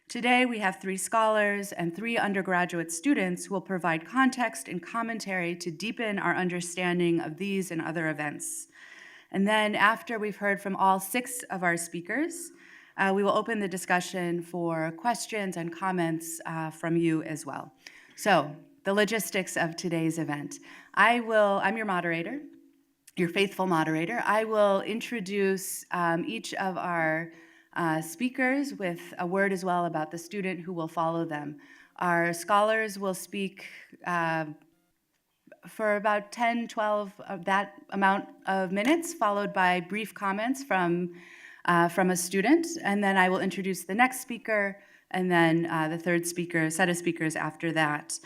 Today, we have 3 scholars and 3 undergraduate students who will provide context and commentary to deepen our understanding of these and other events. And then after we've heard from all 6 of our speakers, we will open the discussion for questions and comments from you as well. So, the logistics of today's event. I'm your moderator, your faithful moderator. I will introduce each of our speakers with a word as well about the student who will follow them. Our scholars will speak for about 10, 12 of that amount of minutes, followed by brief comments from a student, and then I will introduce the next speaker, and then the third set of speakers after that.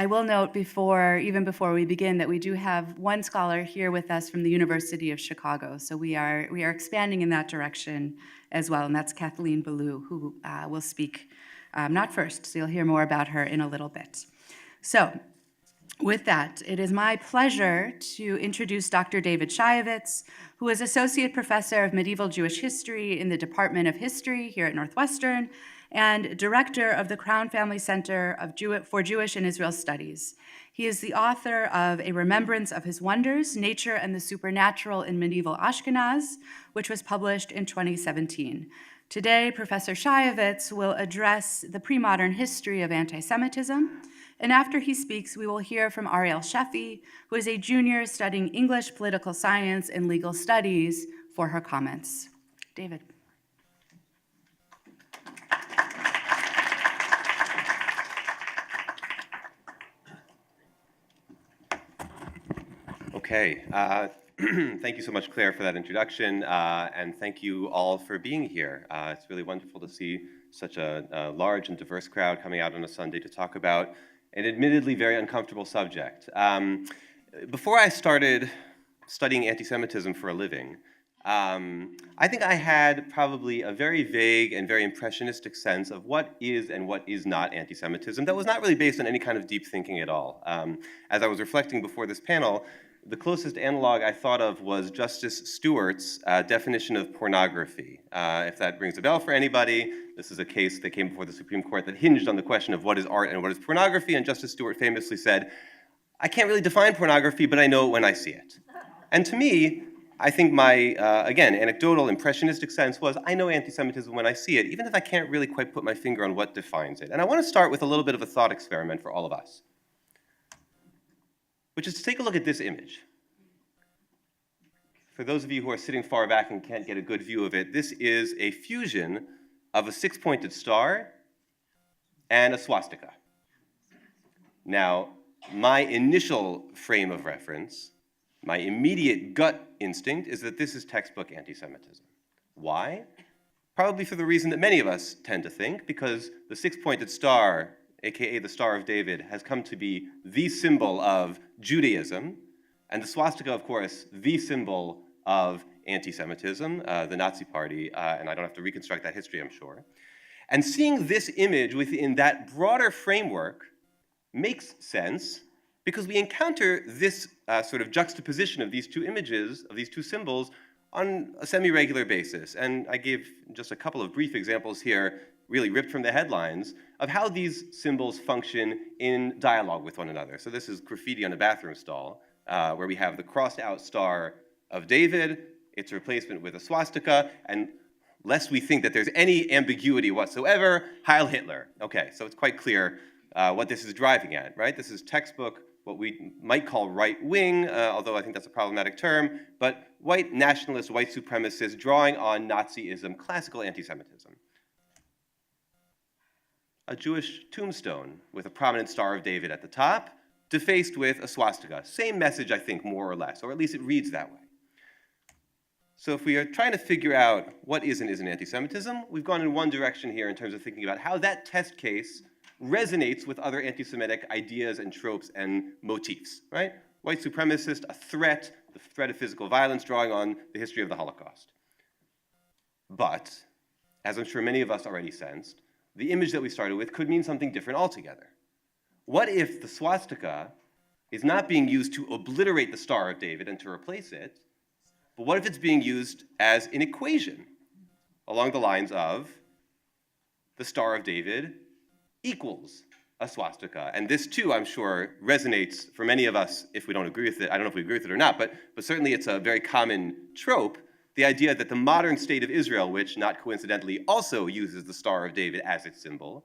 I will note even before we begin that we do have one scholar here with us from the University of Chicago, so we are expanding in that direction as well, and that's Kathleen Ballou, who will speak not first, so you'll hear more about her in a little bit. So, with that, it is my pleasure to introduce Dr. David Shayevitz, who is Associate Professor of Medieval Jewish History in the Department of History here at Northwestern, and Director of the Crown Family Center for Jewish and Israel Studies. He is the author of A Remembrance of His Wonders, Nature and the Supernatural in Medieval Ashkenaz, which was published in 2017. Today, Professor Shayevitz will address the pre-modern history of anti-Semitism, and after he speaks, we will hear from Ariel Sheffi, who is a junior studying English, political science, and legal studies, for her comments. David. Okay. Thank you so much, Claire, for that introduction, and thank you all for being here. It's really wonderful to see such a large and diverse crowd coming out on a Sunday to talk about an admittedly very uncomfortable subject. Before I started studying anti-Semitism for a living, I think I had probably a very vague and very impressionistic sense of what is and what is not anti-Semitism that was not really based on any kind of deep thinking at all. As I was reflecting before this panel, the closest analog I thought of was Justice Stewart's definition of pornography. If that rings a bell for anybody, this is a case that came before the Supreme Court that hinged on the question of what is art and what is pornography, and Justice Stewart famously said, "I can't really define pornography, but I know it when I see it." And to me, I think my, again, anecdotal, impressionistic sense was, I know anti-Semitism when I see it, even if I can't really quite put my finger on what defines it. And I want to start with a little bit of a thought experiment for all of us, which is to take a look at this image. For those of you who are sitting far back and can't get a good view of it, this is a fusion of a 6-pointed star and a swastika. Now, my initial frame of reference, my immediate gut instinct, is that this is textbook anti-Semitism. Why? Probably for the reason that many of us tend to think, because the 6-pointed star, aka the Star of David, has come to be the symbol of Judaism, and the swastika, of course, the symbol of anti-Semitism, the Nazi Party, and I don't have to reconstruct that history, I'm sure. And seeing this image within that broader framework makes sense because we encounter this sort of juxtaposition of these two images, of these two symbols, on a semi-regular basis. And I gave just a couple of brief examples here, really ripped from the headlines, of how these symbols function in dialogue with one another. So this is graffiti on a bathroom stall, where we have the crossed-out Star of David, its replacement with a swastika, and lest we think that there's any ambiguity whatsoever, Heil Hitler. Okay, so it's quite clear what this is driving at, right? This is textbook, what we might call right-wing, although I think that's a problematic term, but white nationalist, white supremacist, drawing on Nazism, classical anti-Semitism. A Jewish tombstone with a prominent Star of David at the top, defaced with a swastika. Same message, I think, more or less, or at least it reads that way. So if we are trying to figure out what is and isn't anti-Semitism, we've gone in one direction here in terms of thinking about how that test case resonates with other anti-Semitic ideas and tropes and motifs, right? White supremacist, a threat, the threat of physical violence, drawing on the history of the Holocaust. But, as I'm sure many of us already sensed, the image that we started with could mean something different altogether. What if the swastika is not being used to obliterate the Star of David and to replace it, but what if it's being used as an equation along the lines of the Star of David equals a swastika. And this, too, I'm sure, resonates for many of us if we don't agree with it. I don't know if we agree with it or not, but certainly it's a very common trope, the idea that the modern state of Israel, which, not coincidentally, also uses the Star of David as its symbol,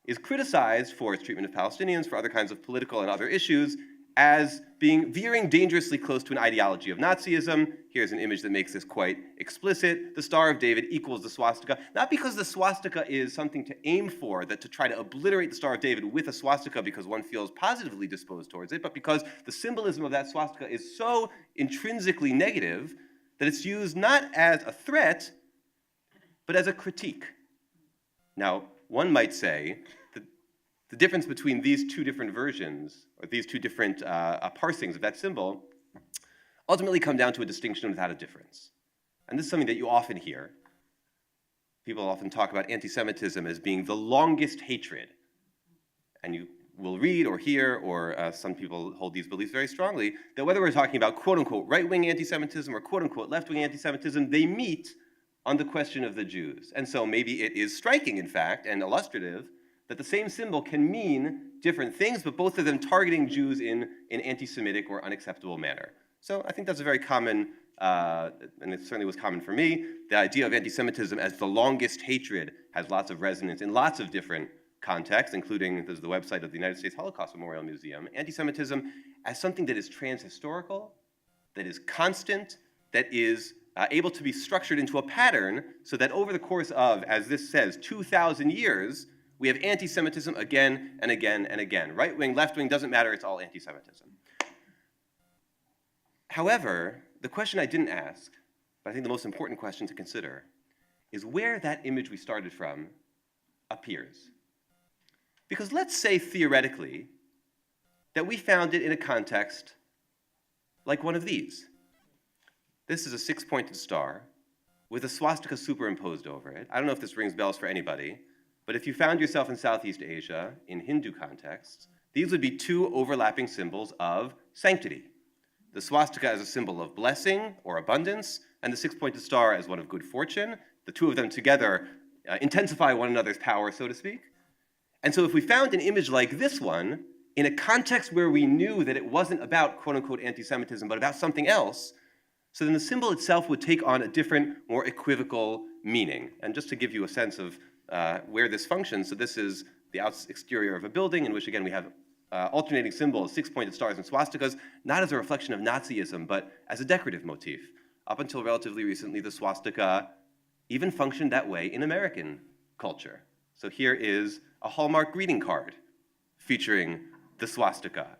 is criticized for its treatment of Palestinians, for other kinds of political and other issues, as being veering dangerously close to an ideology of Nazism. Here's an image that makes this quite explicit. The Star of David equals the swastika, not because the swastika is something to aim for, that to try to obliterate the Star of David with a swastika because one feels positively disposed towards it, but because the symbolism of that swastika is so intrinsically negative that it's used not as a threat, but as a critique. Now, one might say that the difference between these two different versions, or these two different parsings of that symbol, ultimately come down to a distinction without a difference. And this is something that you often hear. People often talk about anti-Semitism as being the longest hatred. And you will read or hear, or some people hold these beliefs very strongly, that whether we're talking about quote-unquote right-wing anti-Semitism or quote-unquote left-wing anti-Semitism, they meet on the question of the Jews. And so maybe it is striking, in fact, and illustrative, that the same symbol can mean different things, but both of them targeting Jews in an anti-Semitic or unacceptable manner. So I think that's a very common, and it certainly was common for me, the idea of anti-Semitism as the longest hatred has lots of resonance in lots of different contexts, including, this is the website of the United States Holocaust Memorial Museum, anti-Semitism as something that is transhistorical, that is constant, that is able to be structured into a pattern so that over the course of, as this says, 2,000 years, we have anti-Semitism again and again and again. Right wing, left wing, doesn't matter, it's all anti-Semitism. However, the question I didn't ask, but I think the most important question to consider, is where that image we started from appears. Because let's say theoretically that we found it in a context like one of these. This is a six-pointed star with a swastika superimposed over it. I don't know if this rings bells for anybody, but if you found yourself in Southeast Asia, in Hindu contexts, these would be two overlapping symbols of sanctity. The swastika as a symbol of blessing or abundance, and the six-pointed star as one of good fortune. The two of them together intensify one another's power, so to speak. And so if we found an image like this one, in a context where we knew that it wasn't about quote-unquote anti-Semitism, but about something else, so then the symbol itself would take on a different, more equivocal meaning. And just to give you a sense of where this functions, so this is the exterior of a building in which, again, we have alternating symbols, six-pointed stars and swastikas, not as a reflection of Nazism, but as a decorative motif. Up until relatively recently, the swastika even functioned that way in American culture. So here is a Hallmark greeting card featuring the swastika.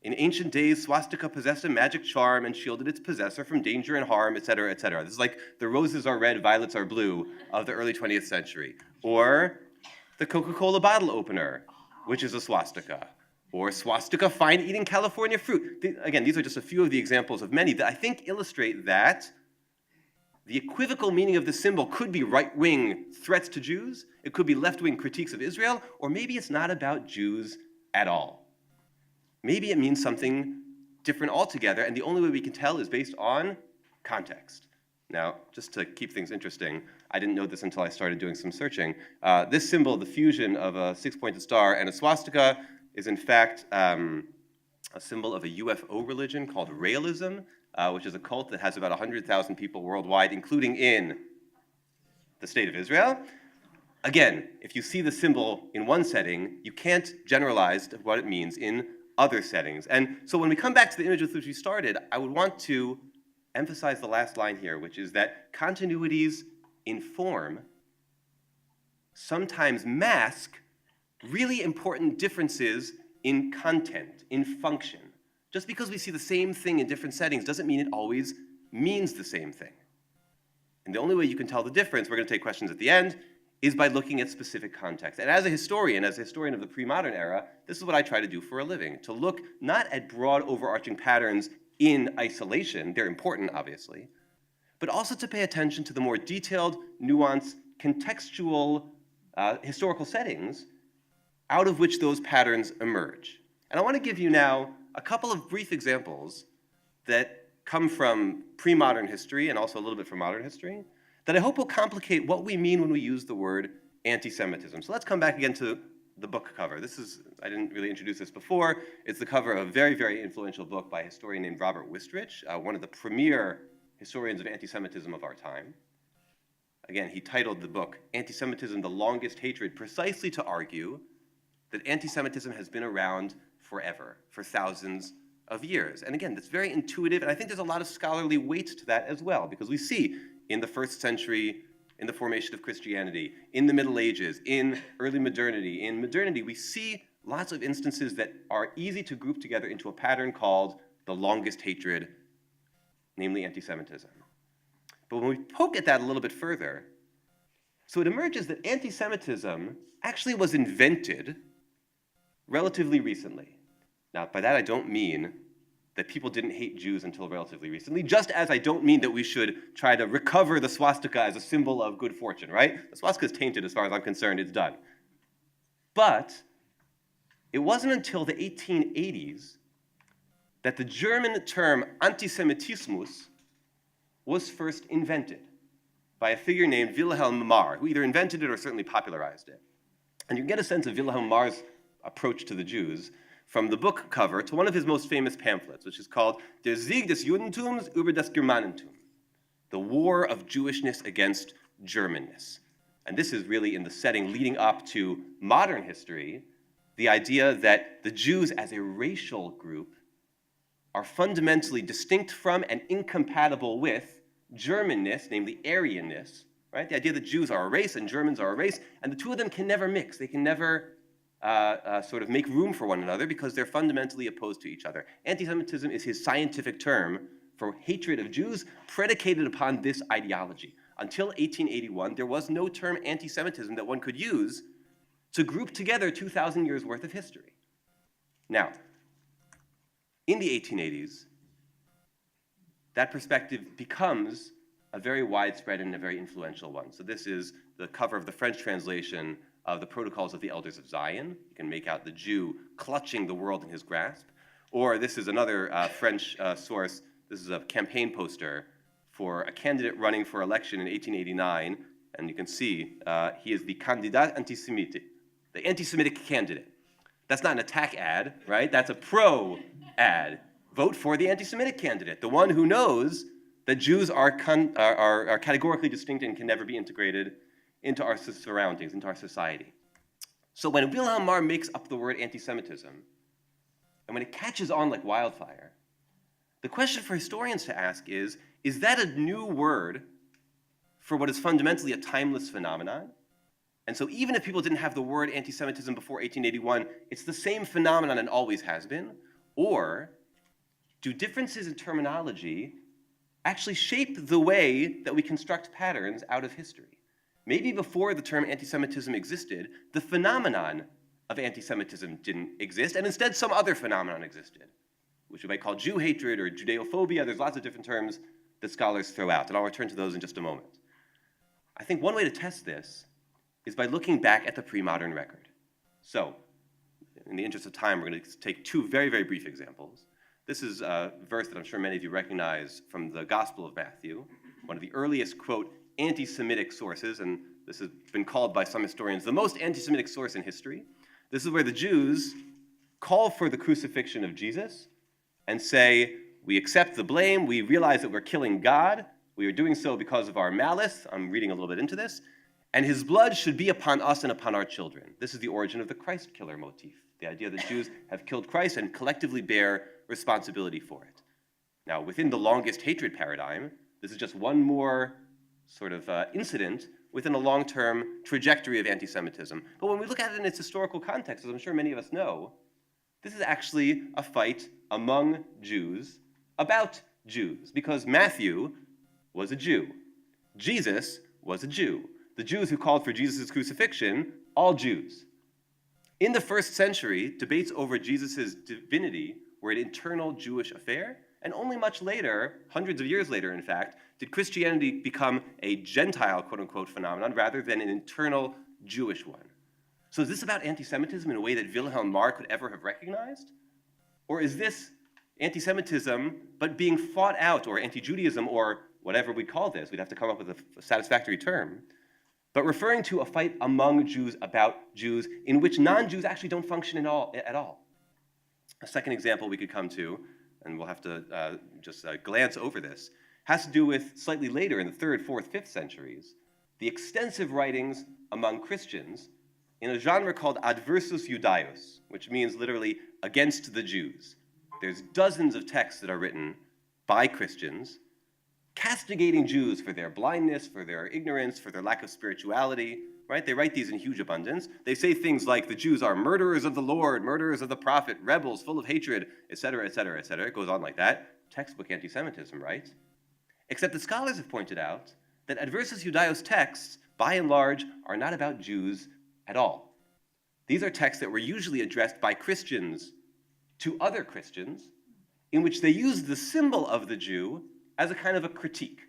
In ancient days, swastika possessed a magic charm and shielded its possessor from danger and harm, etc., etc. This is like the roses are red, violets are blue of the early 20th century. Or the Coca-Cola bottle opener, which is a swastika. Or swastika fine-eating California fruit. Again, these are just a few of the examples of many that I think illustrate that the equivocal meaning of the symbol could be right-wing threats to Jews, it could be left-wing critiques of Israel, or maybe it's not about Jews at all. Maybe it means something different altogether, and the only way we can tell is based on context. Now, just to keep things interesting, I didn't know this until I started doing some searching. This symbol, the fusion of a six-pointed star and a swastika, is in fact a symbol of a UFO religion called Realism, which is a cult that has about 100,000 people worldwide, including in the state of Israel. Again, if you see the symbol in one setting, you can't generalize to what it means in other settings. And so when we come back to the image with which we started, I would want to emphasize the last line here, which is that continuities in form sometimes mask really important differences in content, in function. Just because we see the same thing in different settings doesn't mean it always means the same thing. And the only way you can tell the difference, we're going to take questions at the end, is by looking at specific context. And as a historian of the pre-modern era, this is what I try to do for a living, to look not at broad overarching patterns in isolation, they're important obviously, but also to pay attention to the more detailed, nuanced, contextual historical settings out of which those patterns emerge. And I want to give you now a couple of brief examples that come from pre-modern history and also a little bit from modern history that I hope will complicate what we mean when we use the word anti-Semitism. So let's come back again to the book cover. I didn't really introduce this before. It's the cover of a very, very influential book by a historian named Robert Wistrich, one of the premier historians of anti-Semitism of our time. Again, he titled the book Anti-Semitism, the Longest Hatred, precisely to argue that anti-Semitism has been around forever, for thousands of years. And again, that's very intuitive, and I think there's a lot of scholarly weight to that as well, because we see in the first century, in the formation of Christianity, in the Middle Ages, in early modernity, we see lots of instances that are easy to group together into a pattern called the longest hatred, namely anti-Semitism. But when we poke at that a little bit further, so it emerges that anti-Semitism actually was invented relatively recently. Now, by that I don't mean that people didn't hate Jews until relatively recently, just as I don't mean that we should try to recover the swastika as a symbol of good fortune, right? The swastika is tainted as far as I'm concerned, it's done. But it wasn't until the 1880s that the German term Antisemitismus was first invented by a figure named Wilhelm Marr, who either invented it or certainly popularized it. And you can get a sense of Wilhelm Marr's approach to the Jews from the book cover to one of his most famous pamphlets, which is called Der Sieg des Judentums über das Germanentum, the War of Jewishness against Germanness. And this is really in the setting leading up to modern history, the idea that the Jews as a racial group are fundamentally distinct from and incompatible with Germanness, namely Aryanness, right? The idea that Jews are a race and Germans are a race, and the two of them can never mix. They can never sort of make room for one another because they're fundamentally opposed to each other. Anti-Semitism is his scientific term for hatred of Jews predicated upon this ideology. Until 1881, there was no term anti-Semitism that one could use to group together 2,000 years worth of history. Now, in the 1880s, that perspective becomes a very widespread and a very influential one. So this is the cover of the French translation of the Protocols of the Elders of Zion. You can make out the Jew clutching the world in his grasp. Or this is another French source. This is a campaign poster for a candidate running for election in 1889. And you can see he is the candidat antisémite, the anti-Semitic candidate. That's not an attack ad, right? That's a pro ad. Vote for the anti-Semitic candidate, the one who knows that Jews are categorically distinct and can never be integrated into our surroundings, into our society. So when Wilhelm Marr makes up the word anti-Semitism, and when it catches on like wildfire, the question for historians to ask is that a new word for what is fundamentally a timeless phenomenon? And so even if people didn't have the word anti-Semitism before 1881, it's the same phenomenon and always has been? Or do differences in terminology actually shape the way that we construct patterns out of history? Maybe before the term anti-Semitism existed, the phenomenon of anti-Semitism didn't exist, and instead some other phenomenon existed, which we might call Jew hatred or Judeophobia. There's lots of different terms that scholars throw out, and I'll return to those in just a moment. I think one way to test this is by looking back at the pre-modern record. So, in the interest of time, we're going to take two very, very brief examples. This is a verse that I'm sure many of you recognize from the Gospel of Matthew, one of the earliest, quote, anti-Semitic sources, and this has been called by some historians the most anti-Semitic source in history. This is where the Jews call for the crucifixion of Jesus and say, we accept the blame, we realize that we're killing God, we are doing so because of our malice, I'm reading a little bit into this, and his blood should be upon us and upon our children. This is the origin of the Christ killer motif, the idea that Jews have killed Christ and collectively bear responsibility for it. Now, within the longest hatred paradigm, this is just one more sort of incident within a long-term trajectory of anti-Semitism. But when we look at it in its historical context, as I'm sure many of us know, this is actually a fight among Jews about Jews, because Matthew was a Jew. Jesus was a Jew. The Jews who called for Jesus' crucifixion, all Jews. In the first century, debates over Jesus' divinity were an internal Jewish affair, and only much later, hundreds of years later in fact, did Christianity become a Gentile, quote-unquote, phenomenon rather than an internal Jewish one. So is this about anti-Semitism in a way that Wilhelm Marr could ever have recognized? Or is this anti-Semitism, but being fought out, or anti-Judaism, or whatever we call this, we'd have to come up with a satisfactory term, but referring to a fight among Jews about Jews in which non-Jews actually don't function at all. A second example we could come to, and we'll have to just glance over this, has to do with slightly later in the 3rd, 4th, 5th centuries, the extensive writings among Christians in a genre called adversus Judaeus, which means literally against the Jews. There's dozens of texts that are written by Christians castigating Jews for their blindness, for their ignorance, for their lack of spirituality, right? They write these in huge abundance. They say things like the Jews are murderers of the Lord, murderers of the prophet, rebels, full of hatred, etc., etc., etc. It goes on like that. Textbook anti-Semitism, right? Except the scholars have pointed out that adversus Judaeus texts, by and large, are not about Jews at all. These are texts that were usually addressed by Christians to other Christians, in which they used the symbol of the Jew as a kind of a critique.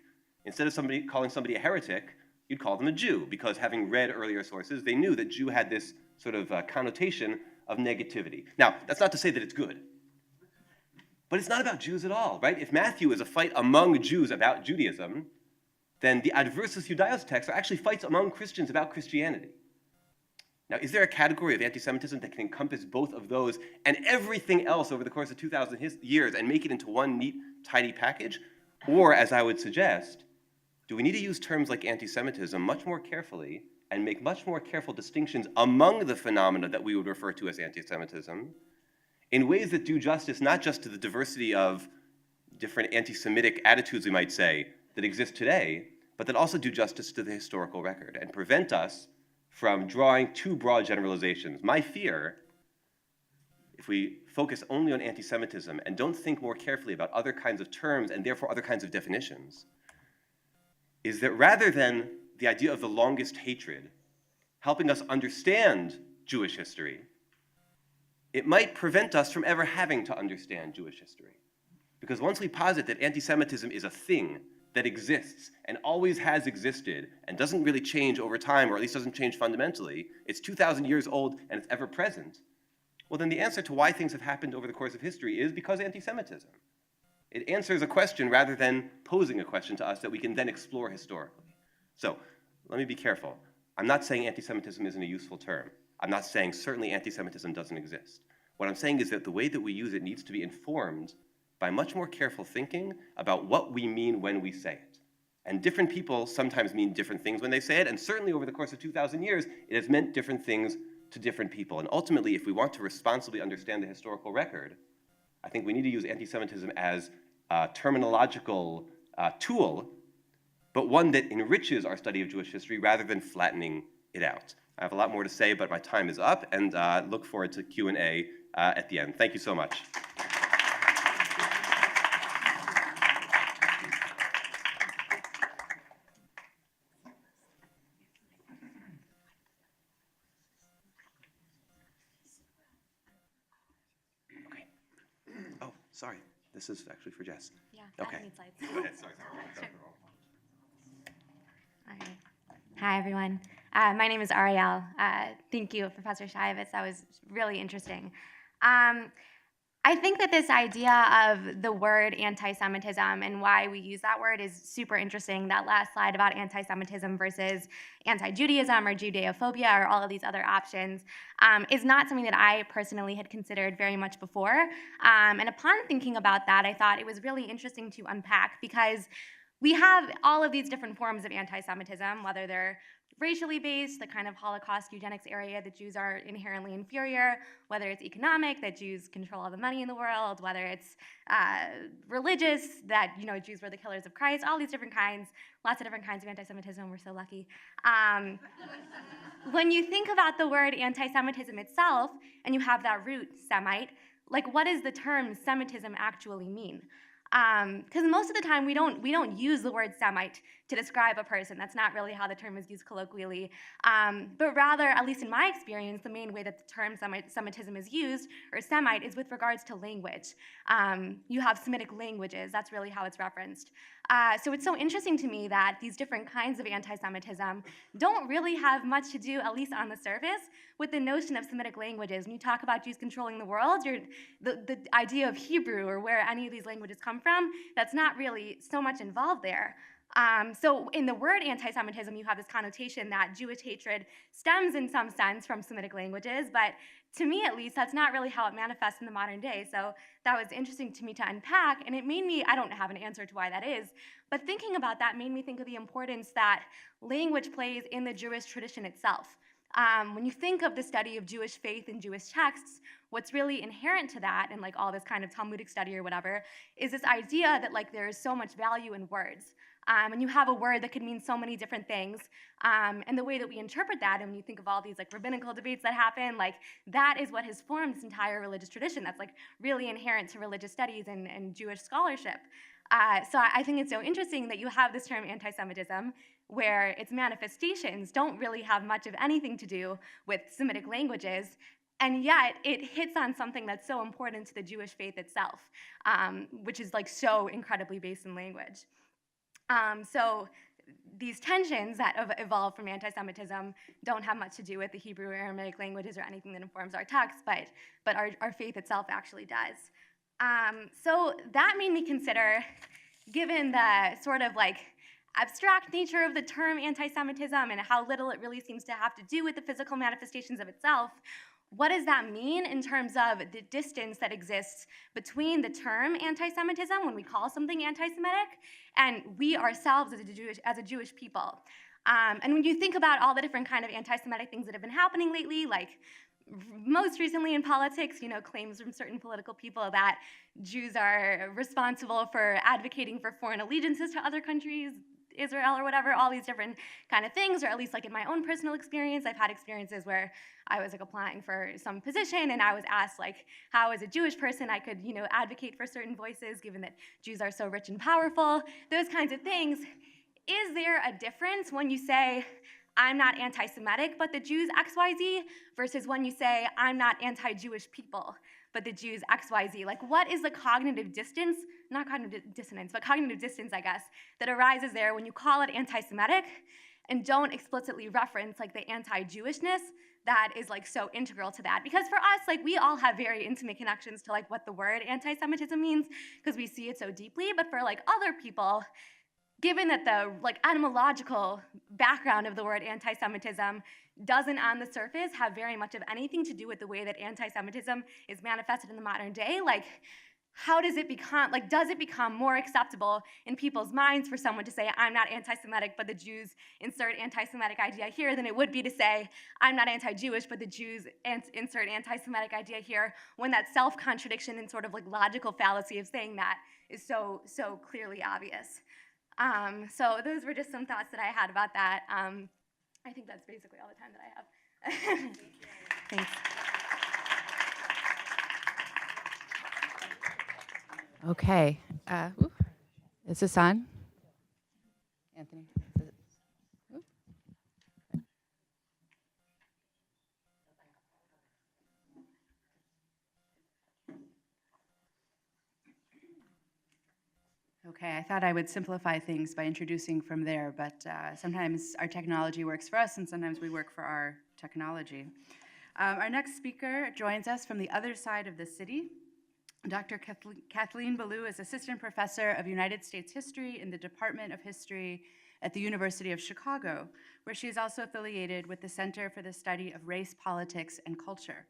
Instead of calling somebody a heretic, you'd call them a Jew, because having read earlier sources, they knew that Jew had this sort of connotation of negativity. Now, that's not to say that it's good, but it's not about Jews at all, right? If Matthew is a fight among Jews about Judaism, then the adversus Judaeus texts are actually fights among Christians about Christianity. Now, is there a category of anti-Semitism that can encompass both of those and everything else over the course of 2,000 years and make it into one neat, tidy package? Or, as I would suggest, do we need to use terms like anti-Semitism much more carefully and make much more careful distinctions among the phenomena that we would refer to as anti-Semitism in ways that do justice not just to the diversity of different anti-Semitic attitudes, we might say, that exist today, but that also do justice to the historical record and prevent us from drawing too broad generalizations? My fear, if we focus only on anti-Semitism and don't think more carefully about other kinds of terms and therefore other kinds of definitions, is that rather than the idea of the longest hatred helping us understand Jewish history, it might prevent us from ever having to understand Jewish history. Because once we posit that anti-Semitism is a thing that exists and always has existed and doesn't really change over time, or at least doesn't change fundamentally, it's 2,000 years old and it's ever present, well, then the answer to why things have happened over the course of history is because anti-Semitism. It answers a question rather than posing a question to us that we can then explore historically. So let me be careful. I'm not saying anti-Semitism isn't a useful term. I'm not saying certainly anti-Semitism doesn't exist. What I'm saying is that the way that we use it needs to be informed by much more careful thinking about what we mean when we say it. And different people sometimes mean different things when they say it, and certainly over the course of 2,000 years, it has meant different things to different people. And ultimately, if we want to responsibly understand the historical record, I think we need to use anti-Semitism as a terminological tool, but one that enriches our study of Jewish history rather than flattening it out. I have a lot more to say, but my time is up, and look forward to Q&A at the end. Thank you so much. Okay. Oh, sorry. This is actually for Jess. Yeah, okay. I need slides. Go ahead. Sorry. Sure. All right. Hi, everyone. My name is Ariel. Thank you, Professor Shayevitz. That was really interesting. I think that this idea of the word anti-Semitism and why we use that word is super interesting. That last slide about anti-Semitism versus anti-Judaism or Judeophobia or all of these other options is not something that I personally had considered very much before. And upon thinking about that, I thought it was really interesting to unpack because we have all of these different forms of anti-Semitism, whether they're racially based, the kind of Holocaust eugenics area that Jews are inherently inferior, whether it's economic, that Jews control all the money in the world, whether it's religious, that Jews were the killers of Christ, all these different kinds, lots of different kinds of anti-Semitism. We're so lucky. When you think about the word anti-Semitism itself, and you have that root Semite, like what does the term Semitism actually mean? Because most of the time we don't use the word Semite to describe a person. That's not really how the term is used colloquially. But rather, at least in my experience, the main way that the term Semitism is used, or Semite, is with regards to language. You have Semitic languages. That's really how it's referenced. So it's so interesting to me that these different kinds of anti-Semitism don't really have much to do, at least on the surface, with the notion of Semitic languages. When you talk about Jews controlling the world, the idea of Hebrew or where any of these languages come from, that's not really so much involved there. So in the word anti-Semitism, you have this connotation that Jewish hatred stems in some sense from Semitic languages, but to me at least, that's not really how it manifests in the modern day. So that was interesting to me to unpack, and it made me, I don't have an answer to why that is, but thinking about that made me think of the importance that language plays in the Jewish tradition itself. When you think of the study of Jewish faith and Jewish texts, what's really inherent to that, and like all this kind of Talmudic study or whatever, is this idea that like there is so much value in words. And you have a word that could mean so many different things. And the way that we interpret that, and when you think of all these like rabbinical debates that happen, like that is what has formed this entire religious tradition that's like really inherent to religious studies and Jewish scholarship. So I think it's so interesting that you have this term anti-Semitism, where its manifestations don't really have much of anything to do with Semitic languages, and yet it hits on something that's so important to the Jewish faith itself, which is like so incredibly based in language. So these tensions that have evolved from anti-Semitism don't have much to do with the Hebrew or Aramaic languages or anything that informs our text, but our faith itself actually does. So that made me consider, given the sort of like abstract nature of the term anti-Semitism and how little it really seems to have to do with the physical manifestations of itself, what does that mean in terms of the distance that exists between the term anti-Semitism, when we call something anti-Semitic, and we ourselves as a Jewish people? And when you think about all the different kind of anti-Semitic things that have been happening lately, like most recently in politics, you know, claims from certain political people that Jews are responsible for advocating for foreign allegiances to other countries, Israel or whatever, all these different kind of things, or at least like in my own personal experience, I've had experiences where I was like applying for some position and I was asked like how as a Jewish person I could, you know, advocate for certain voices given that Jews are so rich and powerful, those kinds of things. Is there a difference when you say, I'm not anti-Semitic, but the Jews XYZ, versus when you say, I'm not anti-Jewish people, but the Jews XYZ? Like, what is the cognitive distance, not cognitive dissonance, but cognitive distance, I guess, that arises there when you call it anti-Semitic and don't explicitly reference like the anti-Jewishness that is like so integral to that? Because for us, like we all have very intimate connections to like what the word anti-Semitism means because we see it so deeply, but for like other people, given that the like etymological background of the word anti-Semitism doesn't on the surface have very much of anything to do with the way that anti-Semitism is manifested in the modern day, like how does it become, like does it become more acceptable in people's minds for someone to say I'm not anti-Semitic but the Jews insert anti-Semitic idea here than it would be to say I'm not anti-Jewish but the Jews insert anti-Semitic idea here, when that self-contradiction and sort of like logical fallacy of saying that is so clearly obvious. So those were just some thoughts that I had about that. I think that's basically all the time that I have. Thanks. Okay. Is this on? Anthony? Okay, I thought I would simplify things by introducing from there, but sometimes our technology works for us and sometimes we work for our technology. Our next speaker joins us from the other side of the city. Dr. Kathleen Ballou is Assistant Professor of United States History in the Department of History at the University of Chicago, where she is also affiliated with the Center for the Study of Race, Politics, and Culture.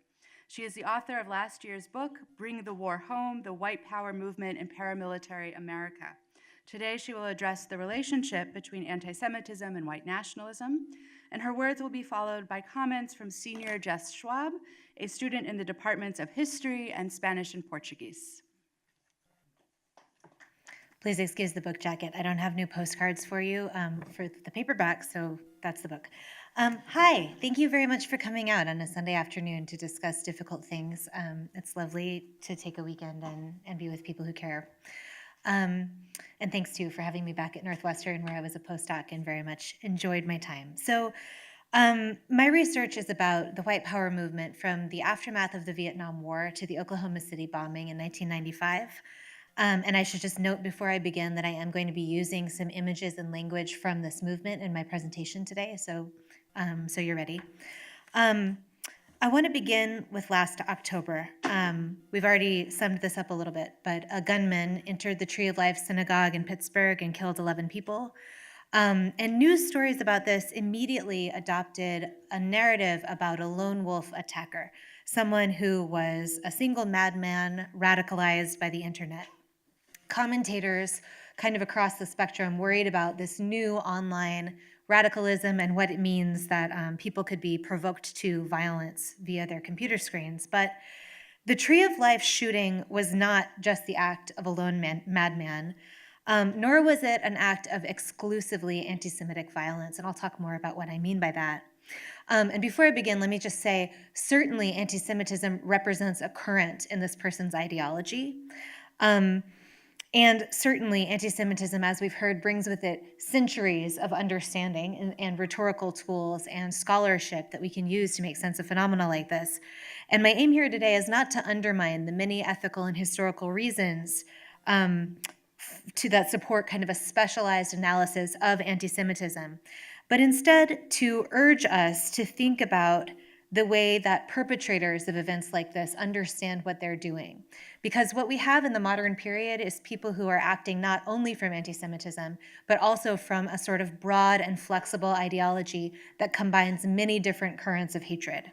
She is the author of last year's book, Bring the War Home, The White Power Movement in Paramilitary America. Today, she will address the relationship between anti-Semitism and white nationalism, and her words will be followed by comments from senior Jess Schwab, a student in the departments of History and Spanish and Portuguese. Please excuse the book jacket. I don't have new postcards for you for the paperback, so that's the book. Hi, thank you very much for coming out on a Sunday afternoon to discuss difficult things. It's lovely to take a weekend and be with people who care. And thanks too for having me back at Northwestern, where I was a postdoc and very much enjoyed my time. So my research is about the white power movement from the aftermath of the Vietnam War to the Oklahoma City bombing in 1995. And I should just note before I begin that I am going to be using some images and language from this movement in my presentation today, so you're ready. I want to begin with last October. We've already summed this up a little bit, but a gunman entered the Tree of Life synagogue in Pittsburgh and killed 11 people. And news stories about this immediately adopted a narrative about a lone wolf attacker, someone who was a single madman radicalized by the internet. Commentators kind of across the spectrum worried about this new online radicalism and what it means that people could be provoked to violence via their computer screens. But the Tree of Life shooting was not just the act of a lone madman, nor was it an act of exclusively anti-Semitic violence, and I'll talk more about what I mean by that. And before I begin, let me just say, certainly anti-Semitism represents a current in this person's ideology. And certainly anti-Semitism, as we've heard, brings with it centuries of understanding and rhetorical tools and scholarship that we can use to make sense of phenomena like this. And my aim here today is not to undermine the many ethical and historical reasons that support kind of a specialized analysis of anti-Semitism, but instead to urge us to think about the way that perpetrators of events like this understand what they're doing. Because what we have in the modern period is people who are acting not only from anti-Semitism, but also from a sort of broad and flexible ideology that combines many different currents of hatred.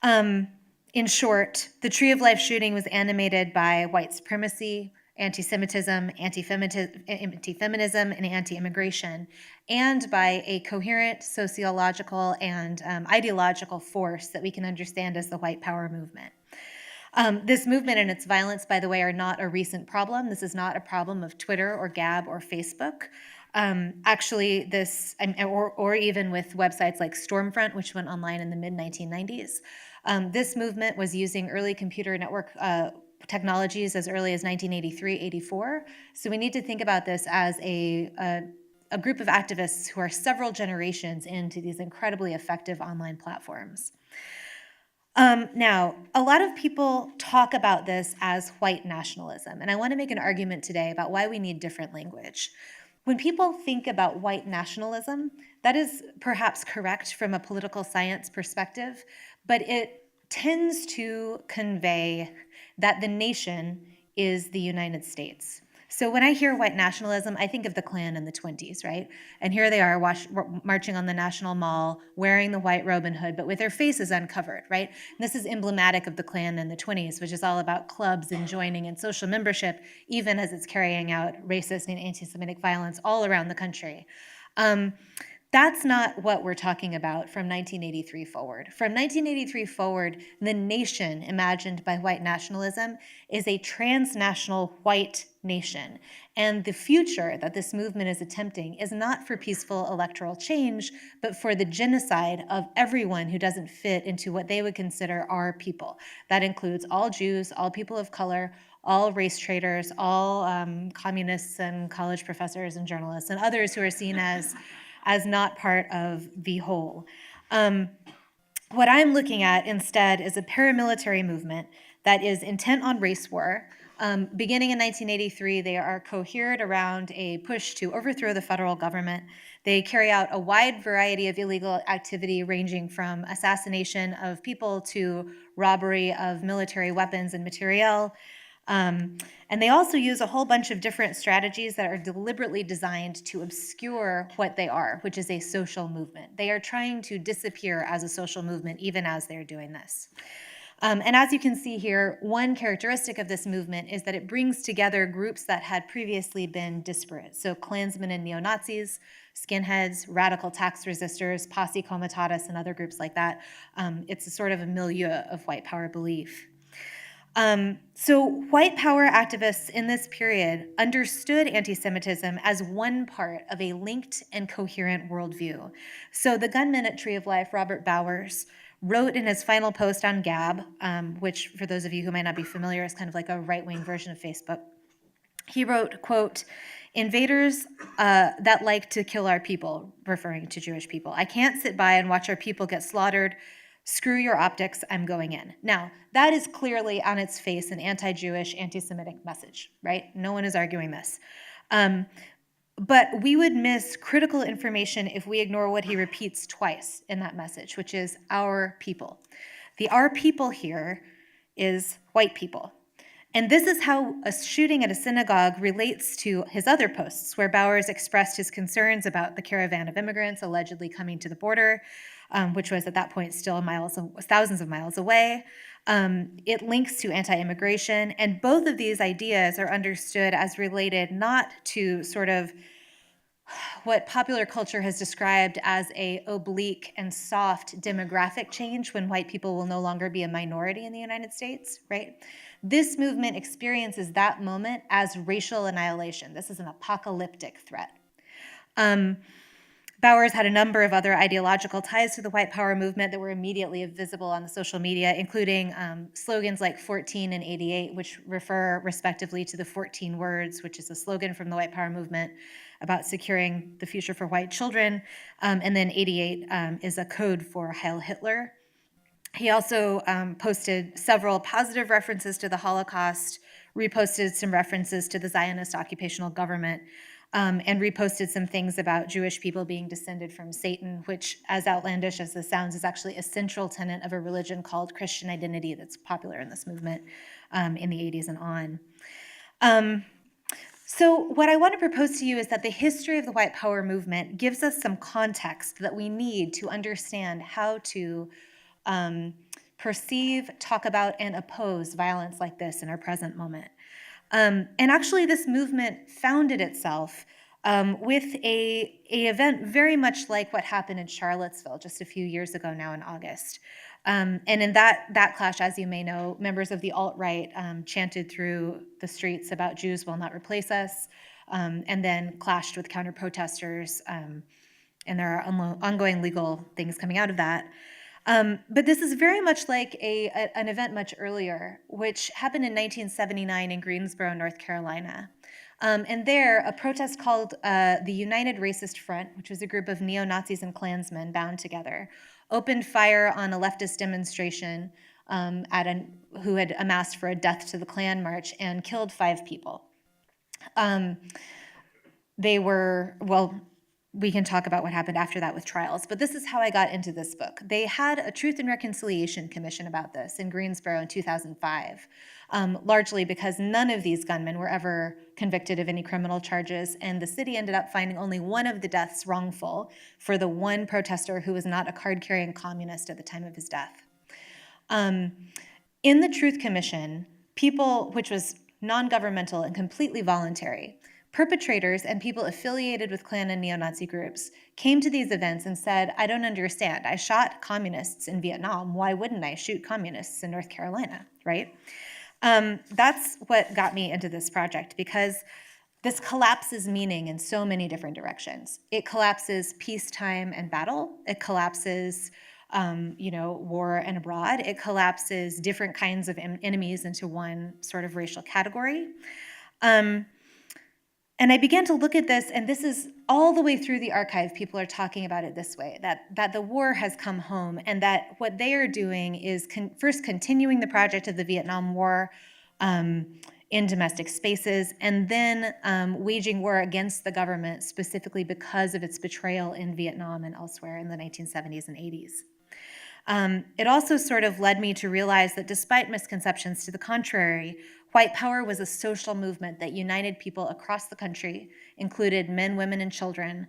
In short, the Tree of Life shooting was animated by white supremacy, anti-Semitism, anti-feminism, and anti-immigration, and by a coherent sociological and ideological force that we can understand as the white power movement. This movement and its violence, by the way, are not a recent problem. This is not a problem of Twitter or Gab or Facebook. Actually, this, or even with websites like Stormfront, which went online in the mid-1990s. This movement was using early computer network technologies as early as 1983-84. So we need to think about this as a group of activists who are several generations into these incredibly effective online platforms. Now, a lot of people talk about this as white nationalism, and I want to make an argument today about why we need different language. When people think about white nationalism, that is perhaps correct from a political science perspective, but it tends to convey that the nation is the United States. So when I hear white nationalism, I think of the Klan in the 1920s, right? And here they are marching on the National Mall, wearing the white robe and hood, but with their faces uncovered, right? And this is emblematic of the Klan in the 1920s, which is all about clubs and joining and social membership, even as it's carrying out racist and anti-Semitic violence all around the country. That's not what we're talking about from 1983 forward. From 1983 forward, the nation imagined by white nationalism is a transnational white nation. And the future that this movement is attempting is not for peaceful electoral change, but for the genocide of everyone who doesn't fit into what they would consider our people. That includes all Jews, all people of color, all race traitors, all communists and college professors and journalists, and others who are seen as not part of the whole. What I'm looking at instead is a paramilitary movement that is intent on race war. Beginning in 1983, they are cohered around a push to overthrow the federal government. They carry out a wide variety of illegal activity ranging from assassination of people to robbery of military weapons and materiel. And they also use a whole bunch of different strategies that are deliberately designed to obscure what they are, which is a social movement. They are trying to disappear as a social movement even as they're doing this. And as you can see here, one characteristic of this movement is that it brings together groups that had previously been disparate. So Klansmen and neo-Nazis, skinheads, radical tax resistors, posse comitatus, and other groups like that. It's a sort of a milieu of white power belief. So white power activists in this period understood anti-Semitism as one part of a linked and coherent worldview. So the gunman at Tree of Life, Robert Bowers, wrote in his final post on Gab, which for those of you who might not be familiar is kind of like a right-wing version of Facebook. He wrote, quote, "Invaders that like to kill our people," referring to Jewish people. "I can't sit by and watch our people get slaughtered. Screw your optics, I'm going in." Now, that is clearly on its face an anti-Jewish, anti-Semitic message, right? No one is arguing this. But we would miss critical information if we ignore what he repeats twice in that message, which is our people. The our people here is white people. And this is how a shooting at a synagogue relates to his other posts, where Bowers expressed his concerns about the caravan of immigrants allegedly coming to the border, which was at that point still thousands of miles away. It links to anti-immigration, and both of these ideas are understood as related not to sort of what popular culture has described as a oblique and soft demographic change when white people will no longer be a minority in the United States, right? This movement experiences that moment as racial annihilation. This is an apocalyptic threat. Bowers had a number of other ideological ties to the white power movement that were immediately visible on the social media, including slogans like 14 and 88, which refer respectively to the 14 words, which is a slogan from the white power movement about securing the future for white children. And then 88 is a code for Heil Hitler. He also posted several positive references to the Holocaust, reposted some references to the Zionist occupational government, and reposted some things about Jewish people being descended from Satan, which, as outlandish as this sounds, is actually a central tenet of a religion called Christian identity that's popular in this movement in the 80s and on. So what I want to propose to you is that the history of the white power movement gives us some context that we need to understand how to perceive, talk about, and oppose violence like this in our present moment. And actually, this movement founded itself with a event very much like what happened in Charlottesville just a few years ago now in August. And in that clash, as you may know, members of the alt-right chanted through the streets about Jews will not replace us, and then clashed with counter-protesters, and there are ongoing legal things coming out of that. But this is very much like an event much earlier, which happened in 1979 in Greensboro, North Carolina. And there, a protest called the United Racist Front, which was a group of neo-Nazis and Klansmen bound together, opened fire on a leftist demonstration who had amassed for a Death to the Klan march and killed 5 people. We can talk about what happened after that with trials, but this is how I got into this book. They had a Truth and Reconciliation Commission about this in Greensboro in 2005, largely because none of these gunmen were ever convicted of any criminal charges, and the city ended up finding only one of the deaths wrongful for the one protester who was not a card-carrying communist at the time of his death. In the Truth Commission, people, which was non-governmental and completely voluntary, perpetrators and people affiliated with Klan and neo-Nazi groups came to these events and said, I don't understand. I shot communists in Vietnam. Why wouldn't I shoot communists in North Carolina, right? That's what got me into this project, because this collapses meaning in so many different directions. It collapses peacetime and battle. It collapses war and abroad. It collapses different kinds of enemies into one sort of racial category. And I began to look at this, and this is all the way through the archive, people are talking about it this way, that the war has come home, and that what they are doing is first continuing the project of the Vietnam War in domestic spaces, and then waging war against the government specifically because of its betrayal in Vietnam and elsewhere in the 1970s and 80s. It also sort of led me to realize that despite misconceptions to the contrary, white power was a social movement that united people across the country, included men, women, and children,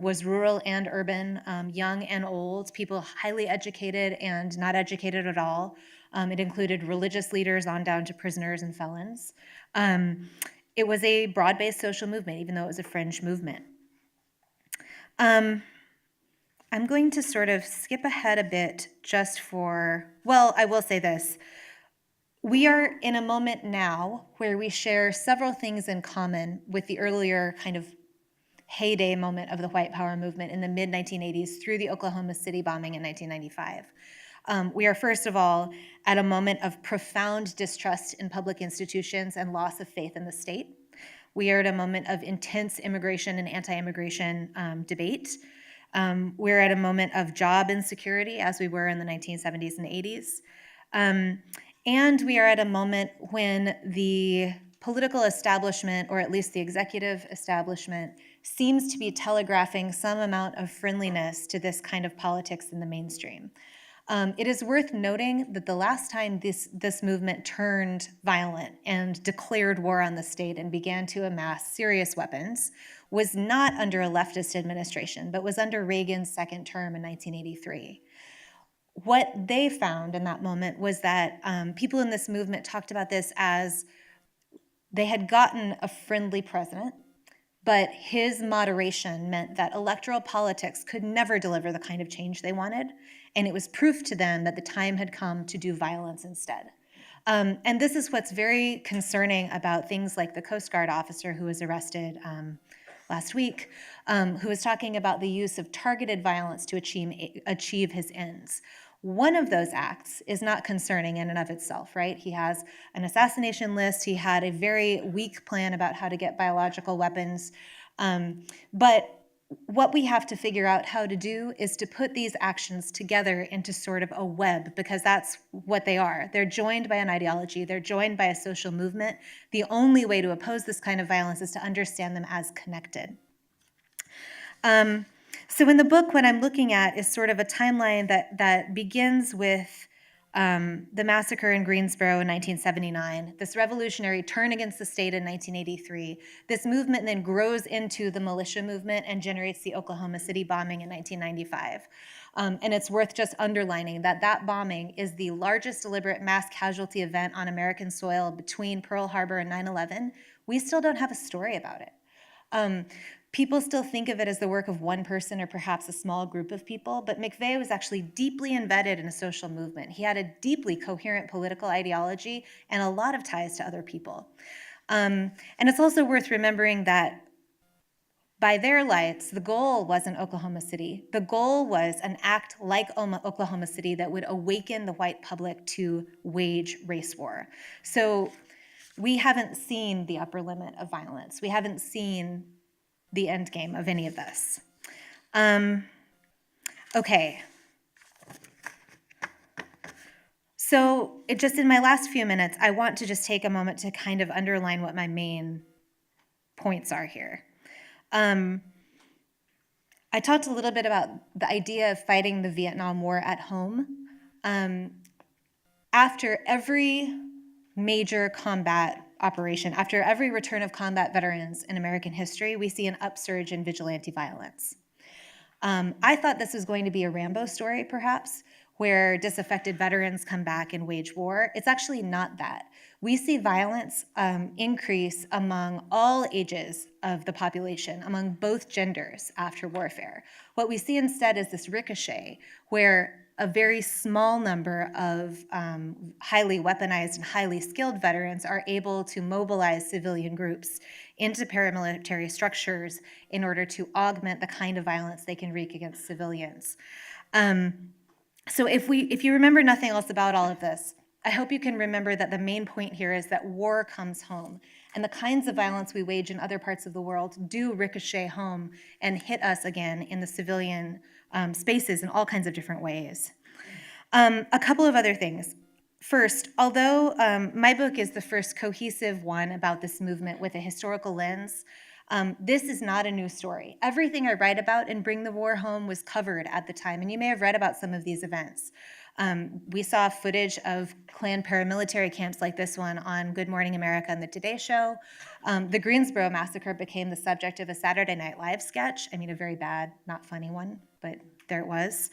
was rural and urban, young and old, people highly educated and not educated at all. It included religious leaders on down to prisoners and felons. It was a broad-based social movement, even though it was a fringe movement. I'm going to sort of skip ahead a bit just for, well, I will say this. We are in a moment now where we share several things in common with the earlier kind of heyday moment of the white power movement in the mid-1980s through the Oklahoma City bombing in 1995. We are, first of all, at a moment of profound distrust in public institutions and loss of faith in the state. We are at a moment of intense immigration and anti-immigration debate. We're at a moment of job insecurity, as we were in the 1970s and 80s. And we are at a moment when the political establishment, or at least the executive establishment, seems to be telegraphing some amount of friendliness to this kind of politics in the mainstream. It is worth noting that the last time this movement turned violent and declared war on the state and began to amass serious weapons was not under a leftist administration, but was under Reagan's second term in 1983. What they found in that moment was that people in this movement talked about this as they had gotten a friendly president, but his moderation meant that electoral politics could never deliver the kind of change they wanted, and it was proof to them that the time had come to do violence instead. And this is what's very concerning about things like the Coast Guard officer who was arrested last week, who was talking about the use of targeted violence to achieve his ends. One of those acts is not concerning in and of itself, right? He has an assassination list. He had a very weak plan about how to get biological weapons. But what we have to figure out how to do is to put these actions together into sort of a web, because that's what they are. They're joined by an ideology. They're joined by a social movement. The only way to oppose this kind of violence is to understand them as connected. So in the book, what I'm looking at is sort of a timeline that begins with the massacre in Greensboro in 1979, this revolutionary turn against the state in 1983. This movement then grows into the militia movement and generates the Oklahoma City bombing in 1995. And it's worth just underlining that that bombing is the largest deliberate mass casualty event on American soil between Pearl Harbor and 9/11. We still don't have a story about it. People still think of it as the work of one person or perhaps a small group of people, but McVeigh was actually deeply embedded in a social movement. He had a deeply coherent political ideology and a lot of ties to other people. And it's also worth remembering that by their lights, the goal wasn't Oklahoma City. The goal was an act like Oklahoma City that would awaken the white public to wage race war. So we haven't seen the upper limit of violence. We haven't seen the end game of any of this. Okay. So just in my last few minutes, I want to just take a moment to kind of underline what my main points are here. I talked a little bit about the idea of fighting the Vietnam War at home. After every major combat operation, after every return of combat veterans in American history, we see an upsurge in vigilante violence. I thought this was going to be a Rambo story, perhaps, where disaffected veterans come back and wage war. It's actually not that. We see violence increase among all ages of the population, among both genders after warfare. What we see instead is this ricochet, where a very small number of highly weaponized and highly skilled veterans are able to mobilize civilian groups into paramilitary structures in order to augment the kind of violence they can wreak against civilians. So if you remember nothing else about all of this, I hope you can remember that the main point here is that war comes home, and the kinds of violence we wage in other parts of the world do ricochet home and hit us again in the civilian spaces in all kinds of different ways. A couple of other things. First, although my book is the first cohesive one about this movement with a historical lens, this is not a new story. Everything I write about in Bring the War Home was covered at the time, and you may have read about some of these events. We saw footage of Klan paramilitary camps like this one on Good Morning America and the Today Show. The Greensboro massacre became the subject of a Saturday Night Live sketch. I mean, a very bad, not funny one, but there it was.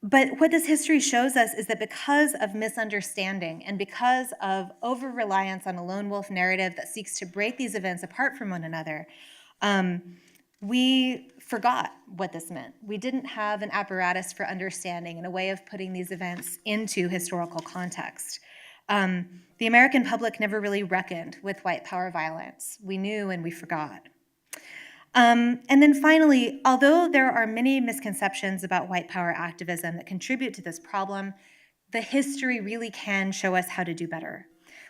But what this history shows us is that because of misunderstanding and because of over-reliance on a lone wolf narrative that seeks to break these events apart from one another, we forgot what this meant. We didn't have an apparatus for understanding and a way of putting these events into historical context. The American public never really reckoned with white power violence. We knew and we forgot. And then finally, although there are many misconceptions about white power activism that contribute to this problem, the history really can show us how to do better.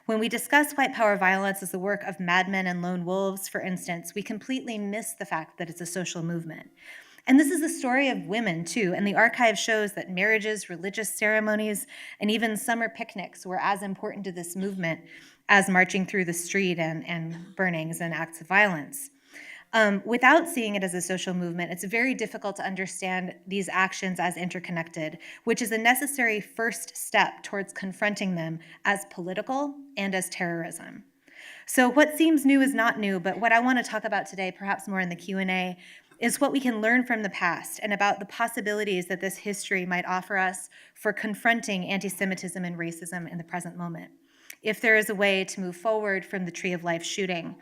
When we discuss white power violence as the work of madmen and lone wolves, for instance, we completely miss the fact that it's a social movement. And this is the story of women, too, and the archive shows that marriages, religious ceremonies, and even summer picnics were as important to this movement as marching through the street and burnings and acts of violence. Without seeing it as a social movement, it's very difficult to understand these actions as interconnected, which is a necessary first step towards confronting them as political and as terrorism. So what seems new is not new, but what I want to talk about today, perhaps more in the Q&A, is what we can learn from the past and about the possibilities that this history might offer us for confronting anti-Semitism and racism in the present moment. If there is a way to move forward from the Tree of Life shooting,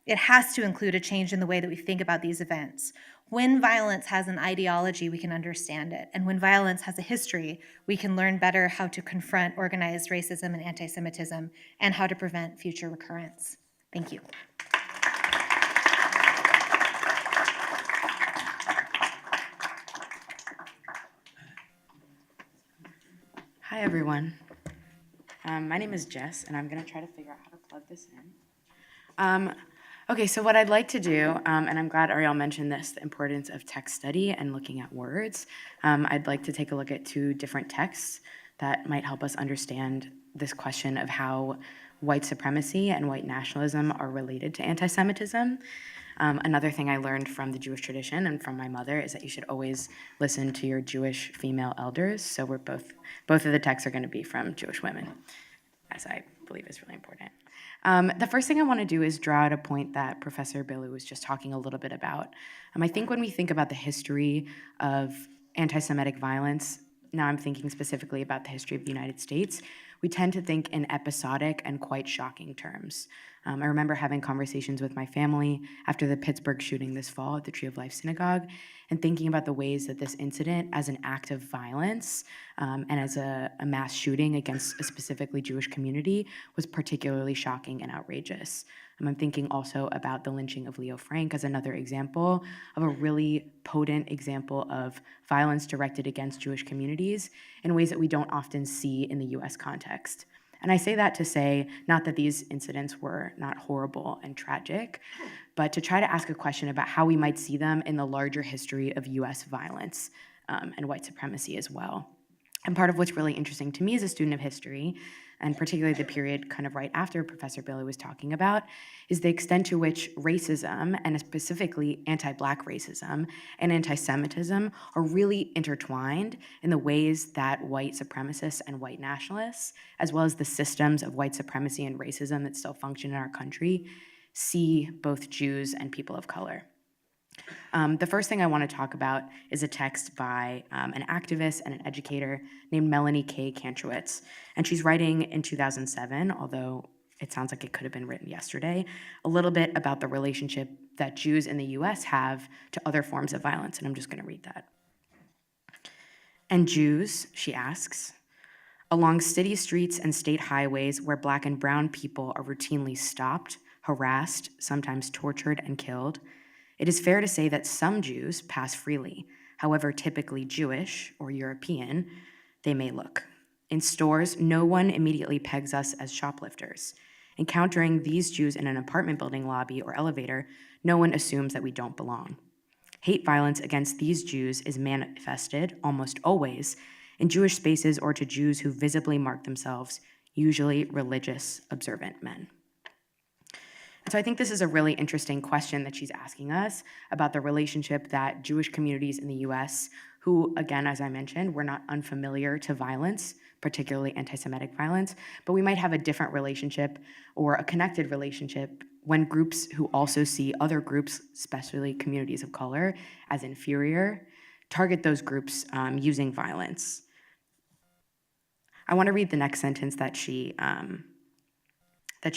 it has to include a change in the way that we think about these events. When violence has an ideology, we can understand it. And when violence has a history, we can learn better how to confront organized racism and anti-Semitism and how to prevent future recurrence. Thank you. Hi, everyone. My name is Jess, and I'm going to try to figure out how to plug this in. Okay, so what I'd like to do, and I'm glad Ariel mentioned this, the importance of text study and looking at words. I'd like to take a look at two different texts that might help us understand this question of how white supremacy and white nationalism are related to anti-Semitism. Another thing I learned from the Jewish tradition and from my mother is that you should always listen to your Jewish female elders. So both of the texts are going to be from Jewish women, as I believe is really important. The first thing I want to do is draw out a point that Professor Billu was just talking a little bit about. I think when we think about the history of anti-Semitic violence, now I'm thinking specifically about the history of the United States, we tend to think in episodic and quite shocking terms. I remember having conversations with my family after the Pittsburgh shooting this fall at the Tree of Life Synagogue and thinking about the ways that this incident as an act of violence and as a mass shooting against a specifically Jewish community was particularly shocking and outrageous. I'm thinking also about the lynching of Leo Frank as another example of a really potent example of violence directed against Jewish communities in ways that we don't often see in the US context. And I say that to say, not that these incidents were not horrible and tragic, but to try to ask a question about how we might see them in the larger history of US violence and white supremacy as well. And part of what's really interesting to me as a student of history, and particularly the period kind of right after Professor Billu was talking about, is the extent to which racism, and specifically anti-Black racism and anti-Semitism, are really intertwined in the ways that white supremacists and white nationalists, as well as the systems of white supremacy and racism that still function in our country, see both Jews and people of color. The first thing I want to talk about is a text by an activist and an educator named Melanie K. Kantrowitz. And she's writing in 2007, although it sounds like it could have been written yesterday, a little bit about the relationship that Jews in the US have to other forms of violence. And I'm just going to read that. And Jews, she asks, along city streets and state highways where Black and brown people are routinely stopped, harassed, sometimes tortured and killed, it is fair to say that some Jews pass freely, however typically Jewish or European they may look. In stores, no one immediately pegs us as shoplifters. Encountering these Jews in an apartment building lobby or elevator, no one assumes that we don't belong. Hate violence against these Jews is manifested, almost always, in Jewish spaces or to Jews who visibly mark themselves, usually religious, observant men. So I think this is a really interesting question that she's asking us about the relationship that Jewish communities in the US, who, again, as I mentioned, were not unfamiliar to violence, particularly anti-Semitic violence, but we might have a different relationship or a connected relationship when groups who also see other groups, especially communities of color, as inferior, target those groups using violence. I want to read the next sentence that she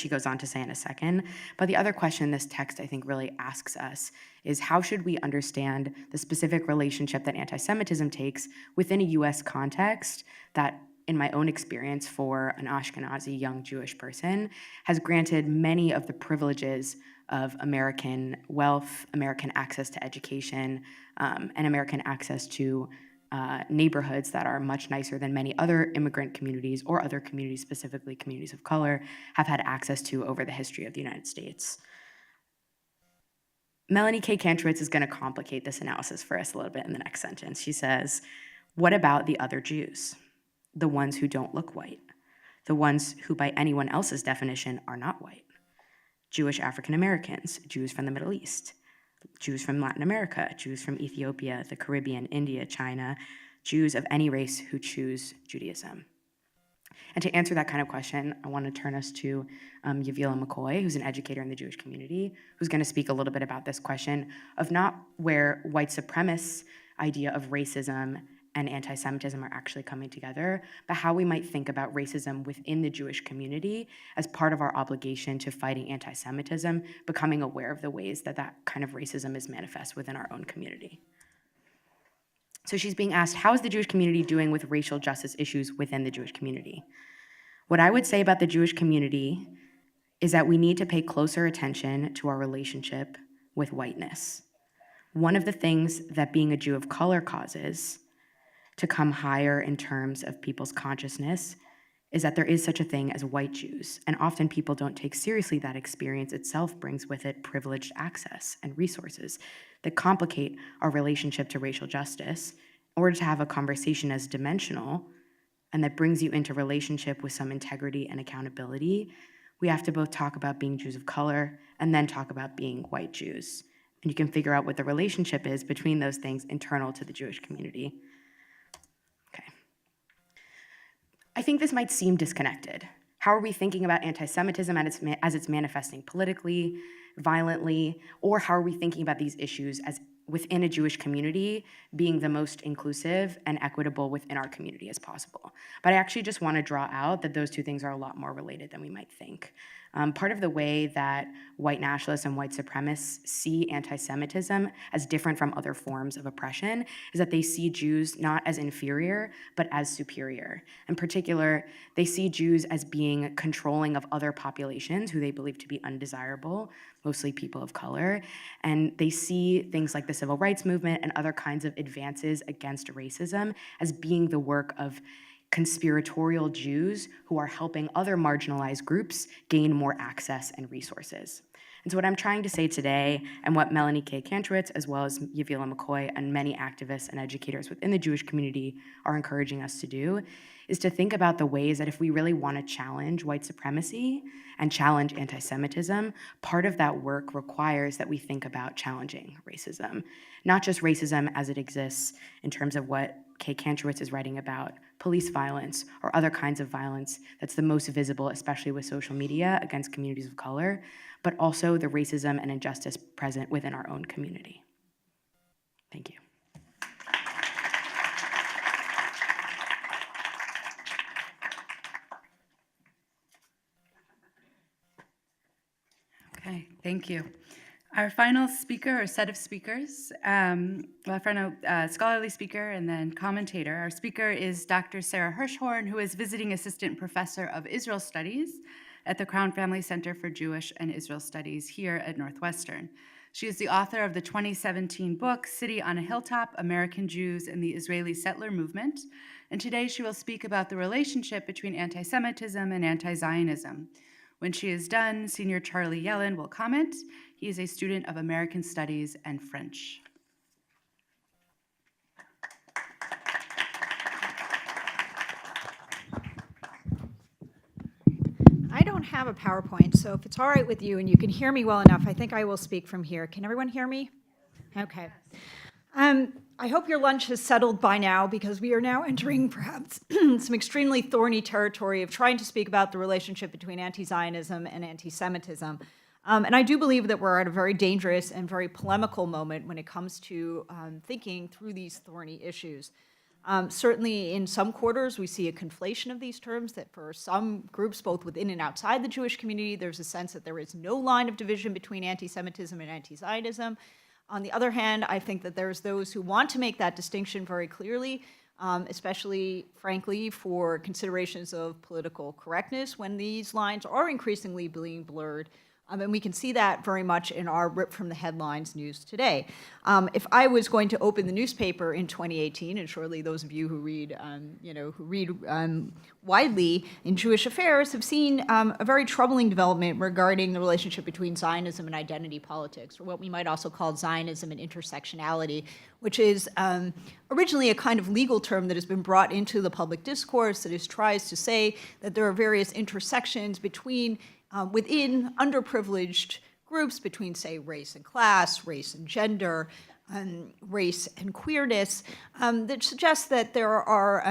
goes on to say in a second. But the other question this text, I think, really asks us is how should we understand the specific relationship that anti-Semitism takes within a US context that, in my own experience for an Ashkenazi young Jewish person, has granted many of the privileges of American wealth, American access to education, and American access to neighborhoods that are much nicer than many other immigrant communities or other communities, specifically communities of color, have had access to over the history of the United States. Melanie K. Kantrowitz is going to complicate this analysis for us a little bit in the next sentence. She says, what about the other Jews, the ones who don't look white, the ones who by anyone else's definition are not white. Jewish African Americans, Jews from the Middle East, Jews from Latin America, Jews from Ethiopia, the Caribbean, India, China, Jews of any race who choose Judaism. And to answer that kind of question, I want to turn us to Yavila McCoy, who's an educator in the Jewish community, who's going to speak a little bit about this question of not where white supremacist idea of racism and anti-Semitism are actually coming together, but how we might think about racism within the Jewish community as part of our obligation to fighting anti-Semitism, becoming aware of the ways that that kind of racism is manifest within our own community. So she's being asked, how is the Jewish community doing with racial justice issues within the Jewish community? What I would say about the Jewish community is that we need to pay closer attention to our relationship with whiteness. One of the things that being a Jew of color causes to come higher in terms of people's consciousness is that there is such a thing as white Jews, and often people don't take seriously that experience itself brings with it privileged access and resources that complicate our relationship to racial justice in order to have a conversation as dimensional and that brings you into relationship with some integrity and accountability. We have to both talk about being Jews of color and then talk about being white Jews. And you can figure out what the relationship is between those things internal to the Jewish community. Okay. I think this might seem disconnected. How are we thinking about anti-Semitism as it's manifesting politically, violently, or how are we thinking about these issues as within a Jewish community being the most inclusive and equitable within our community as possible? But I actually just want to draw out that those two things are a lot more related than we might think. Part of the way that white nationalists and white supremacists see anti-Semitism as different from other forms of oppression is that they see Jews not as inferior, but as superior. In particular, they see Jews as being controlling of other populations who they believe to be undesirable, mostly people of color. And they see things like the civil rights movement and other kinds of advances against racism as being the work of conspiratorial Jews who are helping other marginalized groups gain more access and resources. And so what I'm trying to say today, and what Melanie K. Kantrowitz, as well as Yavila McCoy, and many activists and educators within the Jewish community are encouraging us to do, is to think about the ways that if we really want to challenge white supremacy and challenge anti-Semitism, part of that work requires that we think about challenging racism. Not just racism as it exists in terms of what Kay Kantrowitz is writing about, police violence or other kinds of violence that's the most visible, especially with social media, against communities of color, but also the racism and injustice present within our own community. Thank you. Okay, thank you. Our final speaker or set of speakers, our final scholarly speaker and then commentator. Our speaker is Dr. Sarah Hirschhorn, who is visiting assistant professor of Israel Studies at the Crown Family Center for Jewish and Israel Studies here at Northwestern. She is the author of the 2017 book, City on a Hilltop, American Jews and the Israeli Settler Movement. And today she will speak about the relationship between anti-Semitism and anti-Zionism. When she is done, Senior Charlie Yellen will comment. He is a student of American Studies and French. I don't have a PowerPoint, so if it's all right with you and you can hear me well enough, I think I will speak from here. Can everyone hear me? Okay. I hope your lunch has settled by now because we are now entering perhaps some extremely thorny territory of trying to speak about the relationship between anti-Zionism and anti-Semitism. And I do believe that we're at a very dangerous and very polemical moment when it comes to thinking through these thorny issues. Certainly in some quarters, we see a conflation of these terms that for some groups, both within and outside the Jewish community, there's a sense that there is no line of division between anti-Semitism and anti-Zionism. On the other hand, I think that there's those who want to make that distinction very clearly, especially, frankly, for considerations of political correctness when these lines are increasingly being blurred And we can see that very much in our Rip from the Headlines news today. If I was going to open the newspaper in 2018, and surely those of you who read, widely in Jewish affairs have seen a very troubling development regarding the relationship between Zionism and identity politics, or what we might also call Zionism and intersectionality, which is originally a kind of legal term that has been brought into the public discourse that tries to say that there are various intersections between within underprivileged groups between, say, race and class, race and gender, race and queerness, that suggests that there are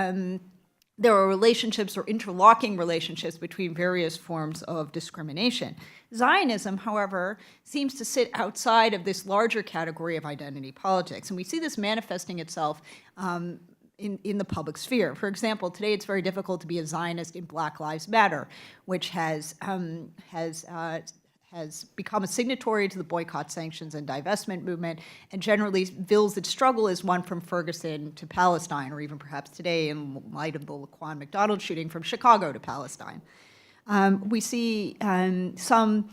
relationships or interlocking relationships between various forms of discrimination. Zionism, however, seems to sit outside of this larger category of identity politics, and we see this manifesting itself in the public sphere. For example, today it's very difficult to be a Zionist in Black Lives Matter, which has become a signatory to the boycott, sanctions, and divestment movement, and generally bills its struggle as one from Ferguson to Palestine, or even perhaps today, in light of the Laquan McDonald shooting, from Chicago to Palestine. We see some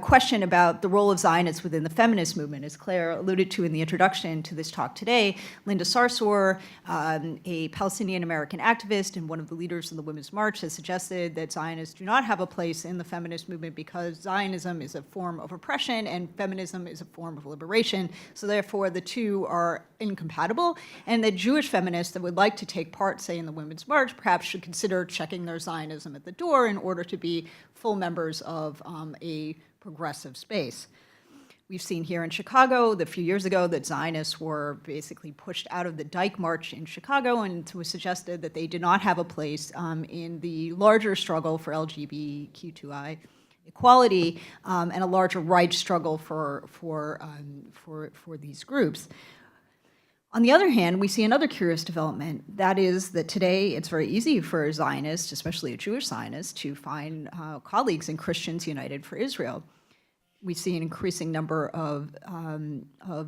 question about the role of Zionists within the feminist movement. As Claire alluded to in the introduction to this talk today, Linda Sarsour, a Palestinian-American activist and one of the leaders of the Women's March, has suggested that Zionists do not have a place in the feminist movement because Zionism is a form of oppression and feminism is a form of liberation, so therefore the two are incompatible, and that Jewish feminists that would like to take part, say, in the Women's March, perhaps should consider checking their Zionism at the door in order to be full members of a progressive space. We've seen here in Chicago a few years ago that Zionists were basically pushed out of the Dyke March in Chicago, and it was suggested that they did not have a place in the larger struggle for LGBTQI equality and a larger rights struggle for these groups. On the other hand, we see another curious development. That is that today it's very easy for Zionists, especially a Jewish Zionist, to find colleagues in Christians United for Israel. We see an increasing number of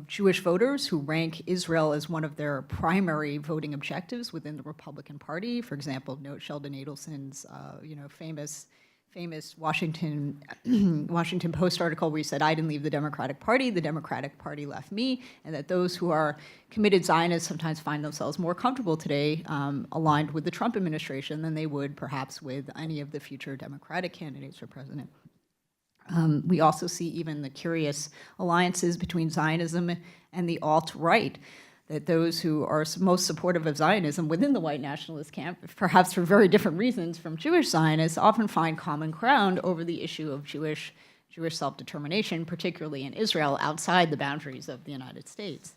Jewish voters who rank Israel as one of their primary voting objectives within the Republican Party. For example, note Sheldon Adelson's famous Washington Post article where he said, "I didn't leave the Democratic Party left me," and that those who are committed Zionists sometimes find themselves more comfortable today aligned with the Trump administration than they would perhaps with any of the future Democratic candidates for president. We also see even the curious alliances between Zionism and the alt-right, that those who are most supportive of Zionism within the white nationalist camp, perhaps for very different reasons from Jewish Zionists, often find common ground over the issue of Jewish self-determination, particularly in Israel, outside the boundaries of the United States.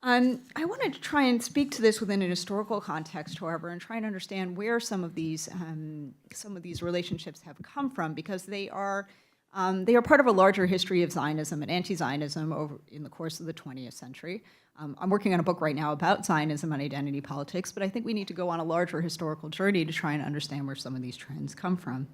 I wanted to try and speak to this within an historical context, however, and try and understand where some of these relationships have come from, because they are part of a larger history of Zionism and anti-Zionism in the course of the 20th century. I'm working on a book right now about Zionism and identity politics, but I think we need to go on a larger historical journey to try and understand where some of these trends come from.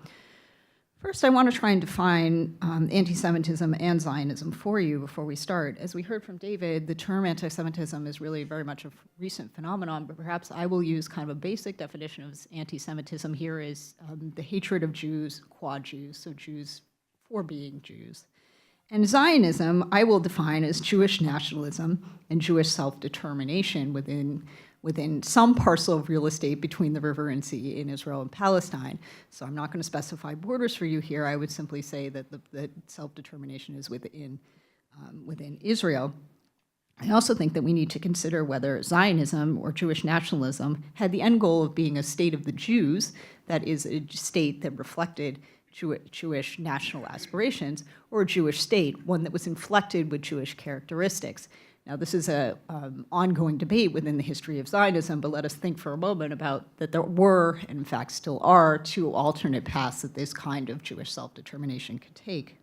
First, I want to try and define anti-Semitism and Zionism for you before we start. As we heard from David, the term anti-Semitism is really very much a recent phenomenon, but perhaps I will use kind of a basic definition of anti-Semitism here is the hatred of Jews, qua Jews, so Jews for being Jews. And Zionism, I will define as Jewish nationalism and Jewish self-determination within some parcel of real estate between the river and sea in Israel and Palestine. So I'm not going to specify borders for you here. I would simply say that the self-determination is within Israel. I also think that we need to consider whether Zionism or Jewish nationalism had the end goal of being a state of the Jews, that is, a state that reflected Jewish national aspirations, or a Jewish state, one that was inflected with Jewish characteristics. Now, this is an ongoing debate within the history of Zionism, but let us think for a moment about that there were, and in fact still are, two alternate paths that this kind of Jewish self-determination could take.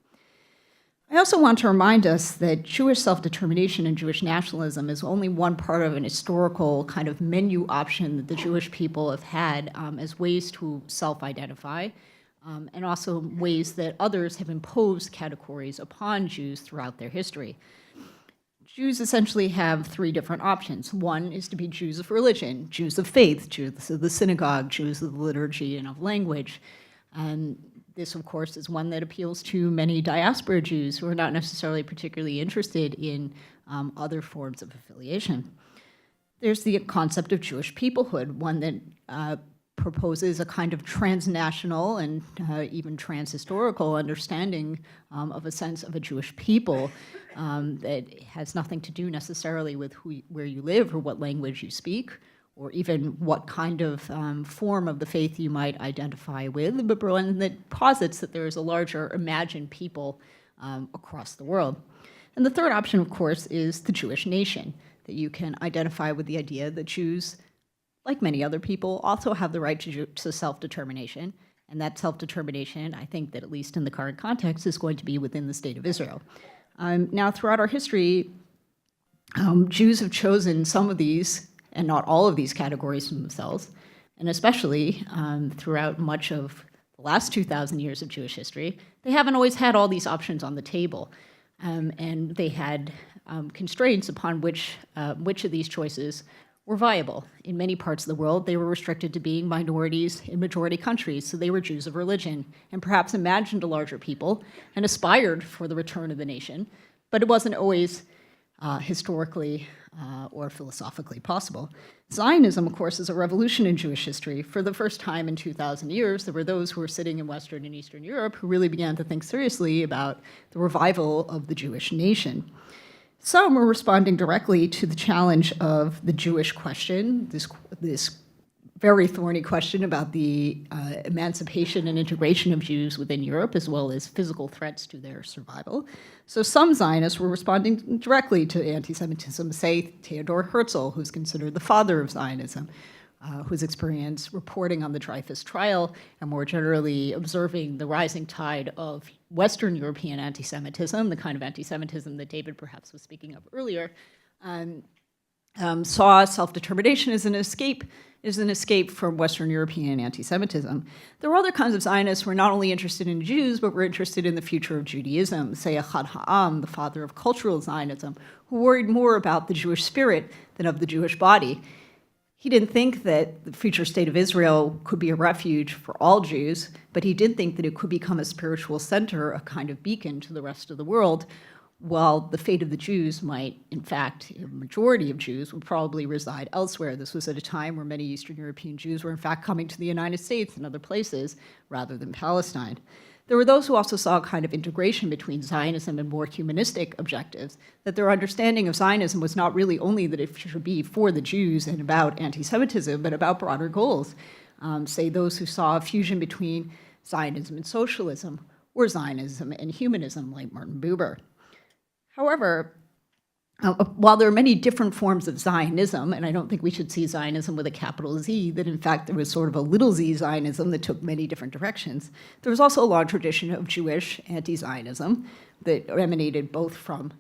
I also want to remind us that Jewish self-determination and Jewish nationalism is only one part of an historical kind of menu option that the Jewish people have had as ways to self-identify, and also ways that others have imposed categories upon Jews throughout their history. Jews essentially have three different options. One is to be Jews of religion, Jews of faith, Jews of the synagogue, Jews of the liturgy and of language. This, of course, is one that appeals to many diaspora Jews who are not necessarily particularly interested in other forms of affiliation. There's the concept of Jewish peoplehood, one that proposes a kind of transnational and even transhistorical understanding of a sense of a Jewish people that has nothing to do necessarily with where you live or what language you speak, or even what kind of form of the faith you might identify with, but one that posits that there is a larger imagined people across the world. And the third option, of course, is the Jewish nation, that you can identify with the idea that Jews, like many other people, also have the right to self-determination, and that self-determination, I think that at least in the current context, is going to be within the state of Israel. Now, throughout our history, Jews have chosen some of these and not all of these categories for themselves, and especially throughout much of the last 2,000 years of Jewish history, they haven't always had all these options on the table, and they had constraints upon which of these choices were viable. In many parts of the world, they were restricted to being minorities in majority countries, so they were Jews of religion, and perhaps imagined a larger people and aspired for the return of the nation, but it wasn't always historically or philosophically possible. Zionism, of course, is a revolution in Jewish history. For the first time in 2,000 years, there were those who were sitting in Western and Eastern Europe who really began to think seriously about the revival of the Jewish nation. Some were responding directly to the challenge of the Jewish question, this very thorny question about the emancipation and integration of Jews within Europe, as well as physical threats to their survival. So some Zionists were responding directly to anti-Semitism, say Theodor Herzl, who's considered the father of Zionism, whose experience reporting on the Dreyfus trial and more generally observing the rising tide of Western European anti-Semitism, the kind of anti-Semitism that David perhaps was speaking of earlier, saw self-determination as an escape from Western European anti-Semitism. There were other kinds of Zionists who were not only interested in Jews, but were interested in the future of Judaism, say Echad Ha'am, the father of cultural Zionism, who worried more about the Jewish spirit than of the Jewish body. He didn't think that the future state of Israel could be a refuge for all Jews, but he did think that it could become a spiritual center, a kind of beacon to the rest of the world, while the fate of the Jews might, in fact, a majority of Jews would probably reside elsewhere. This was at a time where many Eastern European Jews were, in fact, coming to the United States and other places rather than Palestine. There were those who also saw a kind of integration between Zionism and more humanistic objectives, that their understanding of Zionism was not really only that it should be for the Jews and about anti-Semitism, but about broader goals. Say those who saw a fusion between Zionism and socialism, or Zionism and humanism, like Martin Buber. However, while there are many different forms of Zionism, and I don't think we should see Zionism with a capital Z, that in fact there was sort of a little z Zionism that took many different directions, there was also a long tradition of Jewish anti-Zionism that emanated both from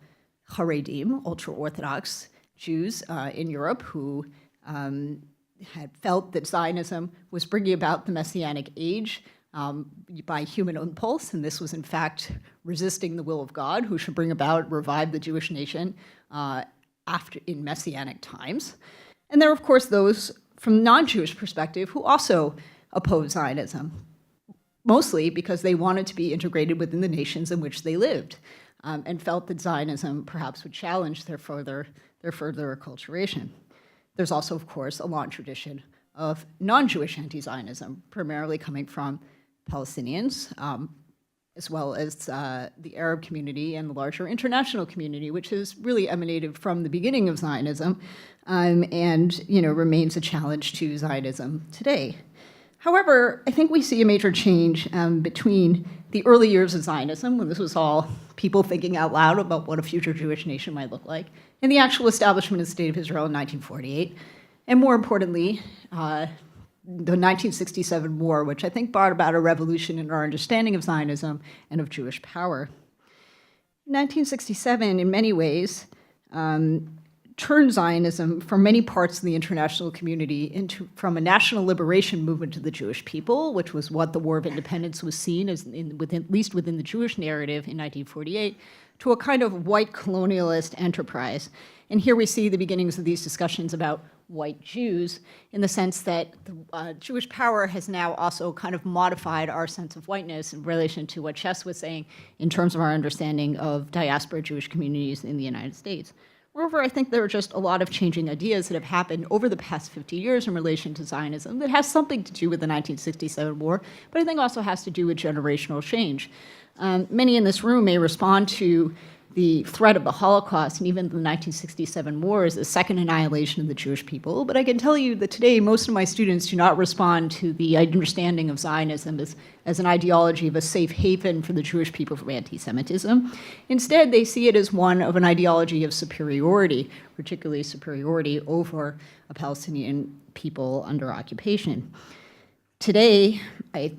Haredim, ultra-Orthodox Jews in Europe who had felt that Zionism was bringing about the Messianic age by human impulse, and this was in fact resisting the will of God, who should bring about, revive the Jewish nation in Messianic times. And there are, of course, those from non-Jewish perspective who also oppose Zionism, mostly because they wanted to be integrated within the nations in which they lived, and felt that Zionism perhaps would challenge their further acculturation. There's also, of course, a long tradition of non-Jewish anti-Zionism, primarily coming from Palestinians, as well as the Arab community and the larger international community, which has really emanated from the beginning of Zionism and remains a challenge to Zionism today. However, I think we see a major change between the early years of Zionism, when this was all people thinking out loud about what a future Jewish nation might look like, and the actual establishment of the State of Israel in 1948, and more importantly, the 1967 war, which I think brought about a revolution in our understanding of Zionism and of Jewish power. 1967, in many ways, turned Zionism from many parts of the international community from a national liberation movement to the Jewish people, which was what the War of Independence was seen as, at least within the Jewish narrative in 1948, to a kind of white colonialist enterprise. And here we see the beginnings of these discussions about white Jews, in the sense that the Jewish power has now also kind of modified our sense of whiteness in relation to what Chess was saying in terms of our understanding of diaspora Jewish communities in the United States. Moreover, I think there are just a lot of changing ideas that have happened over the past 50 years in relation to Zionism that has something to do with the 1967 war, but I think also has to do with generational change. Many in this room may respond to the threat of the Holocaust and even the 1967 war as a second annihilation of the Jewish people, but I can tell you that today most of my students do not respond to the understanding of Zionism as an ideology of a safe haven for the Jewish people from anti-Semitism. Instead, they see it as one of an ideology of superiority, particularly superiority over a Palestinian people under occupation. Today,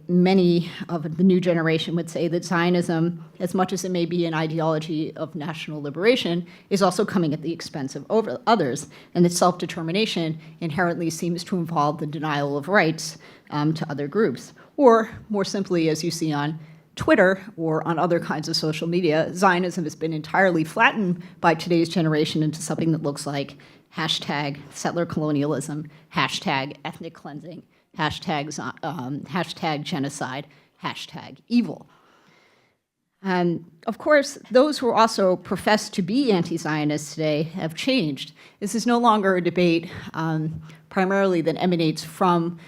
many of the new generation would say that Zionism, as much as it may be an ideology of national liberation, is also coming at the expense of others, and that self-determination inherently seems to involve the denial of rights to other groups. Or, more simply, as you see on Twitter or on other kinds of social media, Zionism has been entirely flattened by today's generation into something that looks like hashtag settler colonialism, hashtag ethnic cleansing, hashtag genocide, hashtag evil. And of course, those who also profess to be anti-Zionists today have changed. This is no longer a debate primarily that emanates from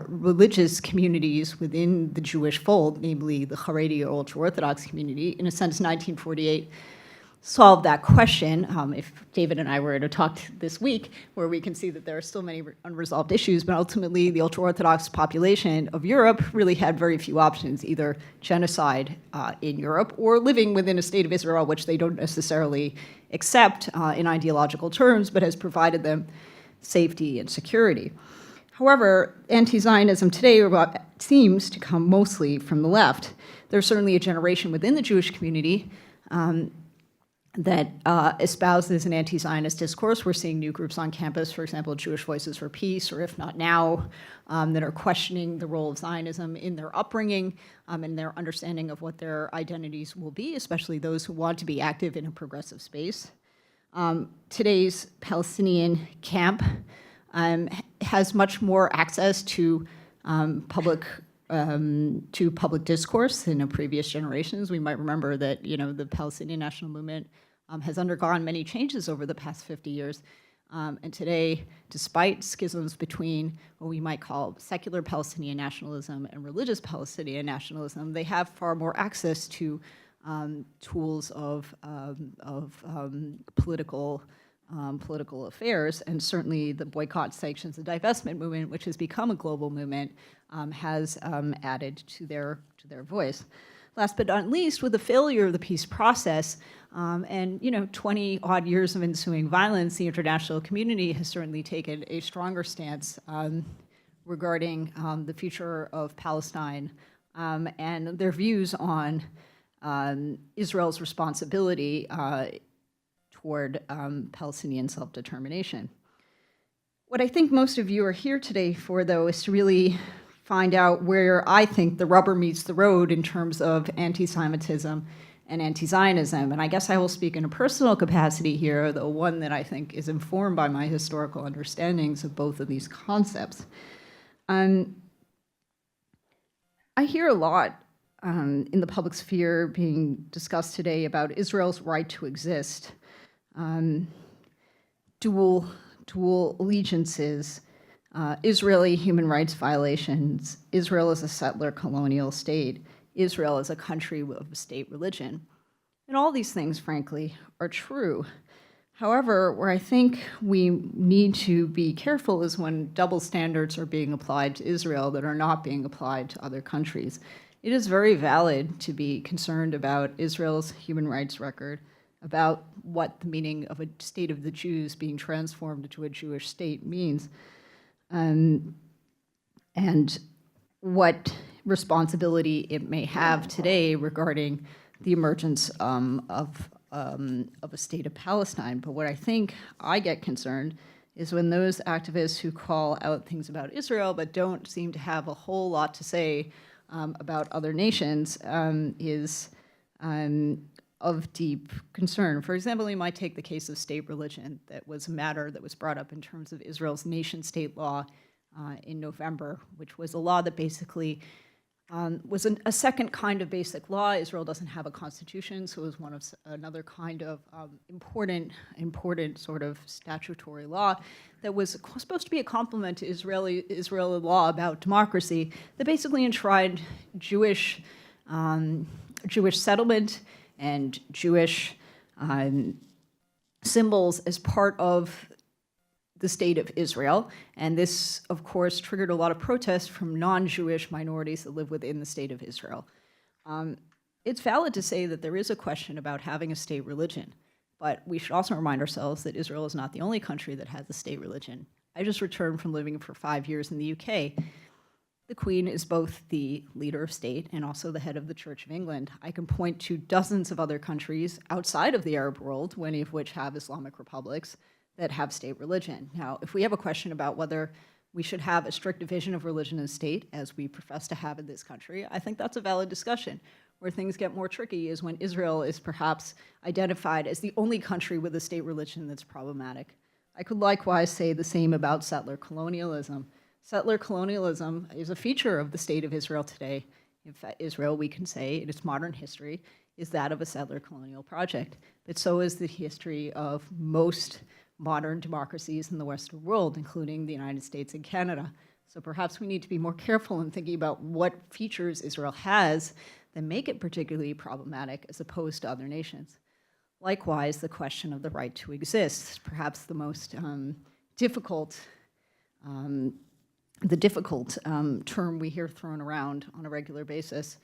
religious communities within the Jewish fold, namely the Haredi or ultra-Orthodox community. In a sense, 1948 solved that question. If David and I were to talk this week, where we can see that there are still many unresolved issues, but ultimately the ultra-Orthodox population of Europe really had very few options, either genocide in Europe or living within a state of Israel, which they don't necessarily accept in ideological terms, but has provided them safety and security. However, anti-Zionism today seems to come mostly from the left. There's certainly a generation within the Jewish community that espouses an anti-Zionist discourse. We're seeing new groups on campus, for example, Jewish Voices for Peace, or If Not Now, that are questioning the role of Zionism in their upbringing and their understanding of what their identities will be, especially those who want to be active in a progressive space. Today's Palestinian camp has much more access to public discourse than in previous generations. We might remember that, the Palestinian National Movement has undergone many changes over the past 50 years. And today, despite schisms between what we might call secular Palestinian nationalism and religious Palestinian nationalism, they have far more access to tools of political affairs, and certainly the boycott, sanctions, and divestment movement, which has become a global movement, has added to their voice. Last but not least, with the failure of the peace process and 20-odd years of ensuing violence, the international community has certainly taken a stronger stance regarding the future of Palestine and their views on Israel's responsibility toward Palestinian self-determination. What I think most of you are here today for, though, is to really find out where I think the rubber meets the road in terms of anti-Semitism and anti-Zionism. And I guess I will speak in a personal capacity here, though one that I think is informed by my historical understandings of both of these concepts. I hear a lot in the public sphere being discussed today about Israel's right to exist, dual allegiances, Israeli human rights violations, Israel as a settler colonial state, Israel as a country of a state religion. And all these things, frankly, are true. However, where I think we need to be careful is when double standards are being applied to Israel that are not being applied to other countries. It is very valid to be concerned about Israel's human rights record, about what the meaning of a state of the Jews being transformed into a Jewish state means, and what responsibility it may have today regarding the emergence of a state of Palestine. But what I think I get concerned is when those activists who call out things about Israel but don't seem to have a whole lot to say about other nations of deep concern. For example, you might take the case of state religion. That was a matter that was brought up in terms of Israel's nation-state law in November, which was a law that basically was a second kind of basic law. Israel doesn't have a constitution, so it was another kind of important sort of statutory law that was supposed to be a complement to Israeli law about democracy that basically enshrined Jewish settlement and Jewish symbols as part of the state of Israel. And this, of course, triggered a lot of protests from non-Jewish minorities that live within the state of Israel. It's valid to say that there is a question about having a state religion, but we should also remind ourselves that Israel is not the only country that has a state religion. I just returned from living for 5 years in the UK. The Queen is both the leader of state and also the head of the Church of England. I can point to dozens of other countries outside of the Arab world, many of which have Islamic republics, that have state religion. Now, if we have a question about whether we should have a strict division of religion and state, as we profess to have in this country, I think that's a valid discussion. Where things get more tricky is when Israel is perhaps identified as the only country with a state religion that's problematic. I could likewise say the same about settler colonialism. Settler colonialism is a feature of the state of Israel today. In fact, Israel, we can say, in its modern history, is that of a settler colonial project. But so is the history of most modern democracies in the Western world, including the United States and Canada. So perhaps we need to be more careful in thinking about what features Israel has that make it particularly problematic as opposed to other nations. Likewise, the question of the right to exist, perhaps the most difficult term we hear thrown around on a regular basis.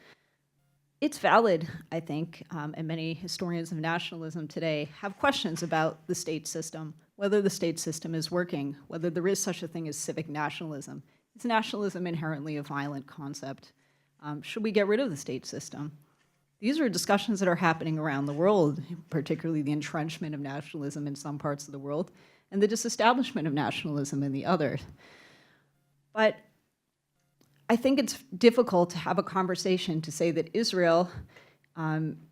It's valid, I think, and many historians of nationalism today have questions about the state system, whether the state system is working, whether there is such a thing as civic nationalism. Is nationalism inherently a violent concept? Should we get rid of the state system? These are discussions that are happening around the world, particularly the entrenchment of nationalism in some parts of the world and the disestablishment of nationalism in the others. But I think it's difficult to have a conversation to say that Israel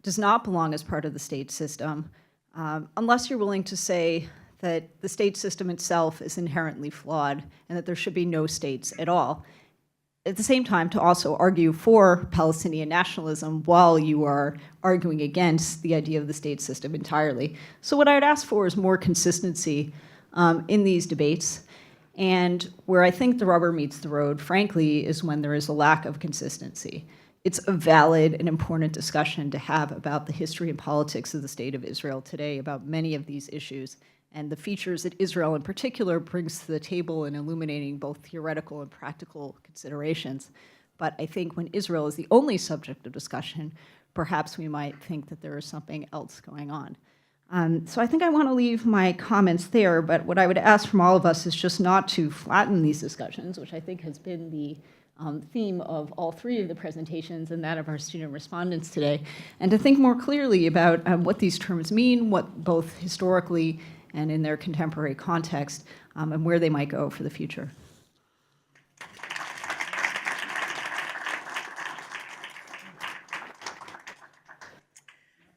does not belong as part of the state system unless you're willing to say that the state system itself is inherently flawed and that there should be no states at all. At the same time, to also argue for Palestinian nationalism while you are arguing against the idea of the state system entirely. So what I would ask for is more consistency in these debates. And where I think the rubber meets the road, frankly, is when there is a lack of consistency. It's a valid and important discussion to have about the history and politics of the state of Israel today, about many of these issues, and the features that Israel in particular brings to the table in illuminating both theoretical and practical considerations. But I think when Israel is the only subject of discussion, perhaps we might think that there is something else going on. So I think I want to leave my comments there, but what I would ask from all of us is just not to flatten these discussions, which I think has been the theme of all three of the presentations and that of our student respondents today, and to think more clearly about what these terms mean, what both historically and in their contemporary context, and where they might go for the future.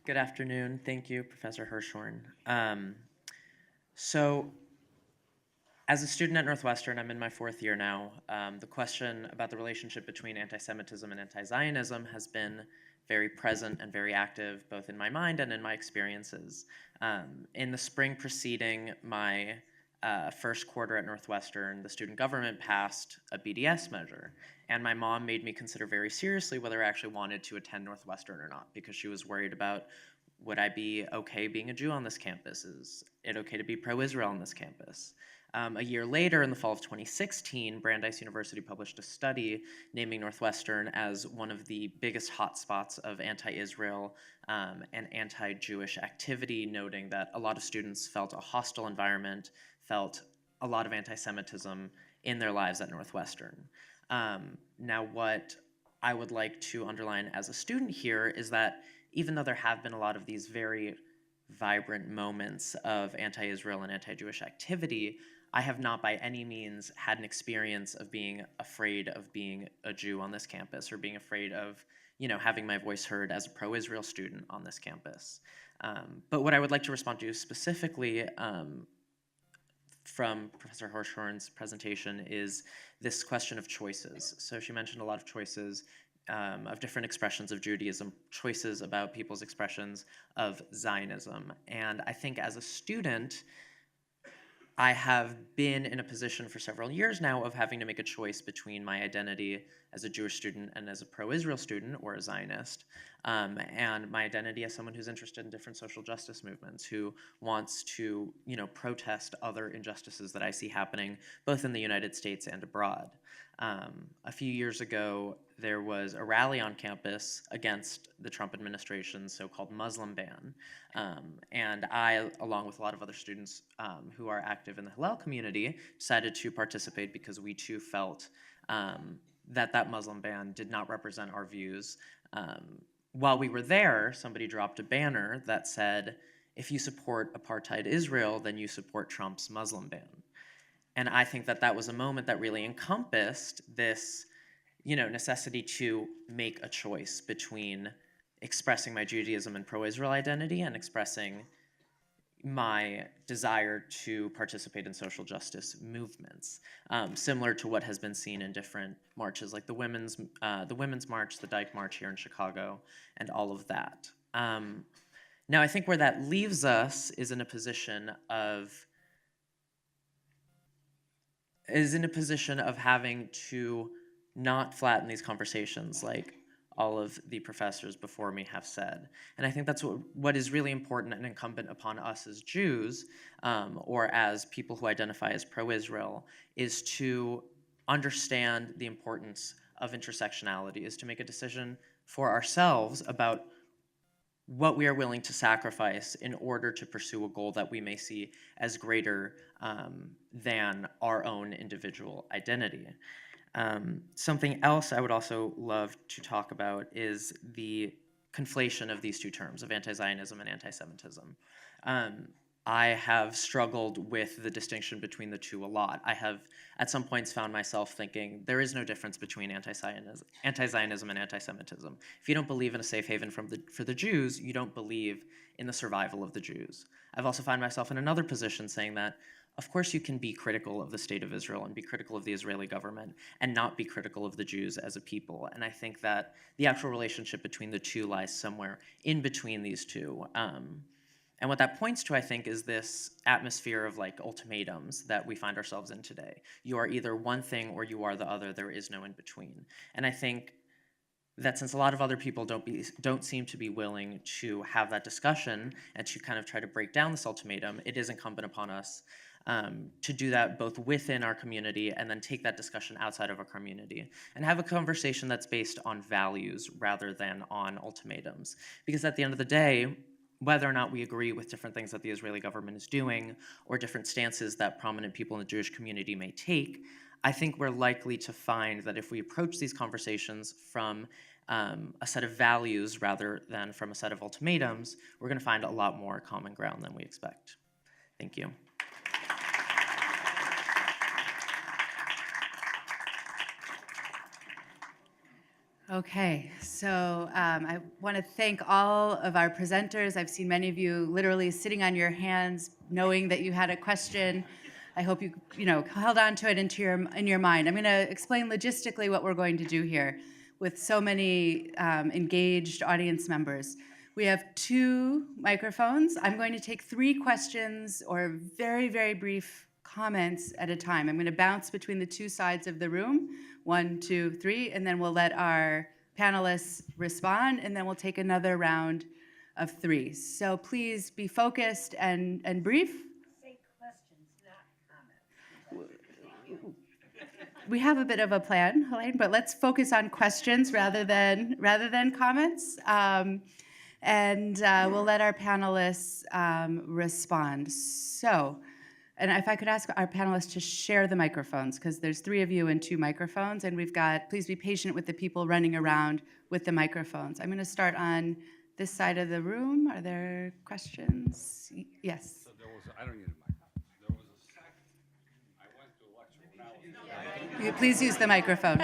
Good afternoon. Thank you, Professor Hirschhorn. So, as a student at Northwestern, I'm in my 4th year now. The question about the relationship between anti-Semitism and anti-Zionism has been very present and very active, both in my mind and in my experiences. In the spring preceding my first quarter at Northwestern, the student government passed a BDS measure, and my mom made me consider very seriously whether I actually wanted to attend Northwestern or not, because she was worried about, would I be okay being a Jew on this campus? Is it okay to be pro-Israel on this campus? A year later, in the fall of 2016, Brandeis University published a study naming Northwestern as one of the biggest hotspots of anti-Israel and anti-Jewish activity, noting that a lot of students felt a hostile environment, felt a lot of anti-Semitism in their lives at Northwestern. Now, what I would like to underline as a student here is that even though there have been a lot of these very vibrant moments of anti-Israel and anti-Jewish activity, I have not by any means had an experience of being afraid of being a Jew on this campus or being afraid of having my voice heard as a pro-Israel student on this campus. But what I would like to respond to specifically from Professor Hirschhorn's presentation is this question of choices. So she mentioned a lot of choices of different expressions of Judaism, choices about people's expressions of Zionism. And I think as a student, I have been in a position for several years now of having to make a choice between my identity as a Jewish student and as a pro-Israel student or a Zionist, and my identity as someone who's interested in different social justice movements, who wants to, protest other injustices that I see happening both in the United States and abroad. A few years ago, there was a rally on campus against the Trump administration's so-called Muslim ban. And I, along with a lot of other students who are active in the Hillel community, decided to participate because we too felt that Muslim ban did not represent our views. While we were there, somebody dropped a banner that said, if you support apartheid Israel, then you support Trump's Muslim ban. And I think that was a moment that really encompassed this, necessity to make a choice between expressing my Judaism and pro-Israel identity and expressing my desire to participate in social justice movements, similar to what has been seen in different marches, like the Women's March, the Dyke March here in Chicago, and all of that. Now, I think where that leaves us is in a position of having to not flatten these conversations like all of the professors before me have said. And I think that's what is really important and incumbent upon us as Jews, or as people who identify as pro-Israel, is to understand the importance of intersectionality, is to make a decision for ourselves about what we are willing to sacrifice in order to pursue a goal that we may see as greater than our own individual identity. Something else I would also love to talk about is the conflation of these two terms, of anti-Zionism and anti-Semitism. I have struggled with the distinction between the two a lot. I have, at some points, found myself thinking there is no difference between anti-Zionism and anti-Semitism. If you don't believe in a safe haven for the Jews, you don't believe in the survival of the Jews. I've also found myself in another position saying that, of course, you can be critical of the state of Israel and be critical of the Israeli government and not be critical of the Jews as a people. And I think that the actual relationship between the two lies somewhere in between these two. And what that points to, I think, is this atmosphere of ultimatums that we find ourselves in today. You are either one thing or you are the other. There is no in between. And I think that since a lot of other people don't seem to be willing to have that discussion and to kind of try to break down this ultimatum, it is incumbent upon us to do that both within our community and then take that discussion outside of our community and have a conversation that's based on values rather than on ultimatums. Because at the end of the day, whether or not we agree with different things that the Israeli government is doing or different stances that prominent people in the Jewish community may take, I think we're likely to find that if we approach these conversations from a set of values rather than from a set of ultimatums, we're going to find a lot more common ground than we expect. Thank you. Okay, so I want to thank all of our presenters. I've seen many of you literally sitting on your hands, knowing that you had a question. I hope you held on to it in your mind. I'm going to explain logistically what we're going to do here with so many engaged audience members. We have 2 microphones. I'm going to take 3 questions or very, very brief comments at a time. I'm going to bounce between the 2 sides of the room, 1, 2, 3, and then we'll let our panelists respond, and then we'll take another round of 3. So please be focused and brief. Say questions, not comments. We have a bit of a plan, Helene, but let's focus on questions rather than comments. And we'll let our panelists respond. So, and if I could ask our panelists to share the microphones, because there's 3 of you and 2 microphones, and please be patient with the people running around with the microphones. I'm going to start on this side of the room. Are there questions? Yes. So I don't need a microphone. I went to a lecture when I was Please use the microphone.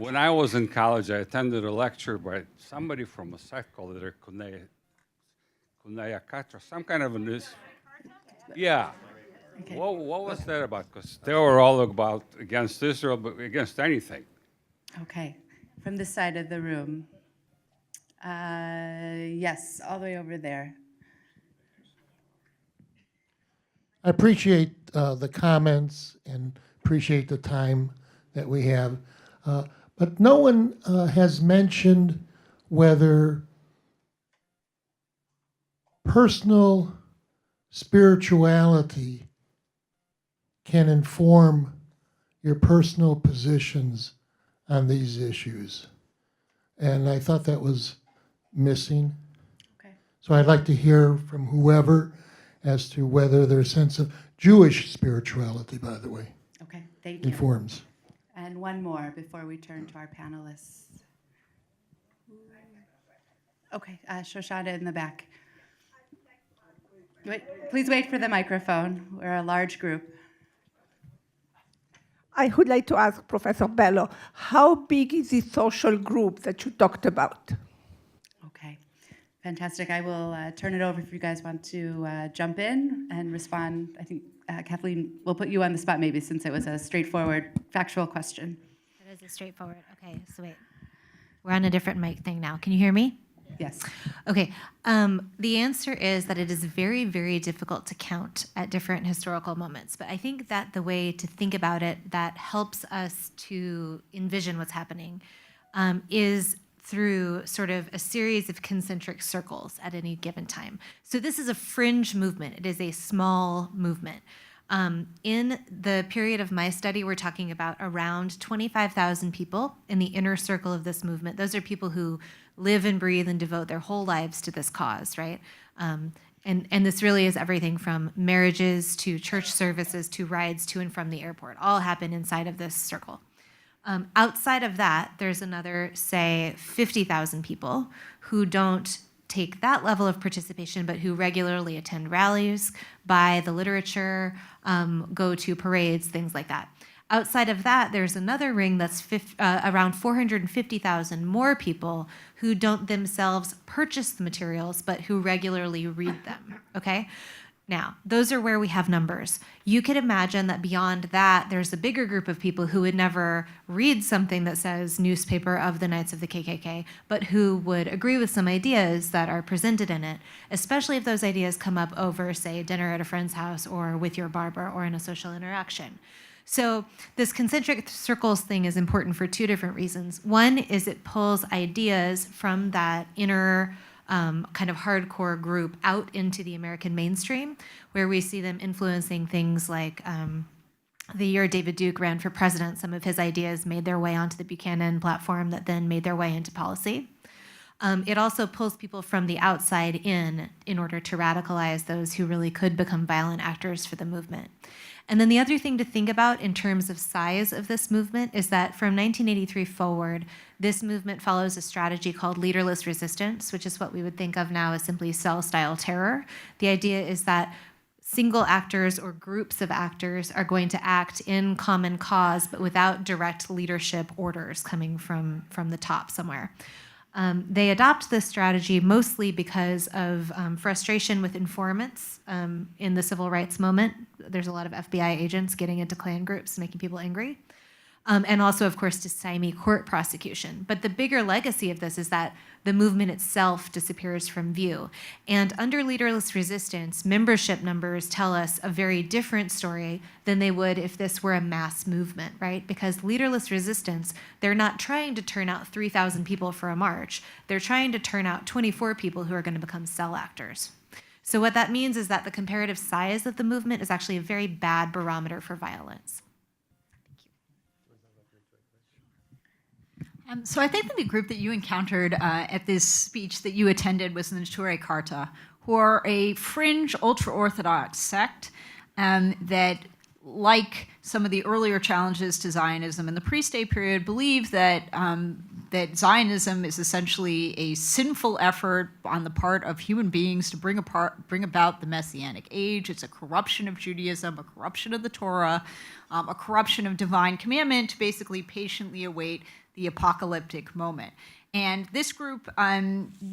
when I was in college, I attended a lecture by somebody from a sect called the Kunayakatra, some kind of a yeah. Okay. What was that about? Because they were all about against Israel, but against anything. Okay, from this side of the room. Yes, all the way over there. I appreciate the comments and appreciate the time that we have. But no one has mentioned whether personal spirituality can inform your personal positions on these issues. And I thought that was missing. Okay. So I'd like to hear from whoever as to whether their sense of Jewish spirituality, by the way, Okay, thank you. informs. And one more before we turn to our panelists. Okay, Shoshana in the back. Wait, please wait for the microphone. We're a large group. I would like to ask Professor Bello, how big is the social group that you talked about? Okay, fantastic. I will turn it over if you guys want to jump in and respond. I think Kathleen will put you on the spot maybe since it was a straightforward, factual question. That is a straightforward. Okay, so wait. We're on a different mic thing now. Can you hear me? Yes. Okay. The answer is that it is very, very difficult to count at different historical moments. But I think that the way to think about it that helps us to envision what's happening is through sort of a series of concentric circles at any given time. So this is a fringe movement. It is a small movement. In the period of my study, we're talking about around 25,000 people in the inner circle of this movement. Those are people who live and breathe and devote their whole lives to this cause, right? And this really is everything from marriages to church services to rides to and from the airport, all happen inside of this circle. Outside of that, there's another, say, 50,000 people who don't take that level of participation, but who regularly attend rallies, buy the literature, go to parades, things like that. Outside of that, there's another ring that's around 450,000 more people who don't themselves purchase the materials, but who regularly read them, okay? Now, those are where we have numbers. You could imagine that beyond that, there's a bigger group of people who would never read something that says newspaper of the Knights of the KKK, but who would agree with some ideas that are presented in it, especially if those ideas come up over, say, dinner at a friend's house or with your barber or in a social interaction. So this concentric circles thing is important for two different reasons. One is it pulls ideas from that inner kind of hardcore group out into the American mainstream, where we see them influencing things like the year David Duke ran for president, some of his ideas made their way onto the Buchanan platform that then made their way into policy. It also pulls people from the outside in order to radicalize those who really could become violent actors for the movement. And then the other thing to think about in terms of size of this movement is that from 1983 forward, this movement follows a strategy called leaderless resistance, which is what we would think of now as simply cell-style terror. The idea is that single actors or groups of actors are going to act in common cause, but without direct leadership orders coming from the top somewhere. They adopt this strategy mostly because of frustration with informants in the civil rights moment. There's a lot of FBI agents getting into Klan groups, making people angry. And also, of course, to stymie court prosecution. But the bigger legacy of this is that the movement itself disappears from view. And under leaderless resistance, membership numbers tell us a very different story than they would if this were a mass movement, right? Because leaderless resistance, they're not trying to turn out 3,000 people for a march. They're trying to turn out 24 people who are going to become cell actors. So what that means is that the comparative size of the movement is actually a very bad barometer for violence. So I think that the group that you encountered at this speech that you attended was the Neturei Karta, who are a fringe ultra-Orthodox sect that, like some of the earlier challenges to Zionism in the pre-state period, believe that that Zionism is essentially a sinful effort on the part of human beings to bring about the Messianic age. It's a corruption of Judaism, a corruption of the Torah, a corruption of divine commandment to basically patiently await the apocalyptic moment. And this group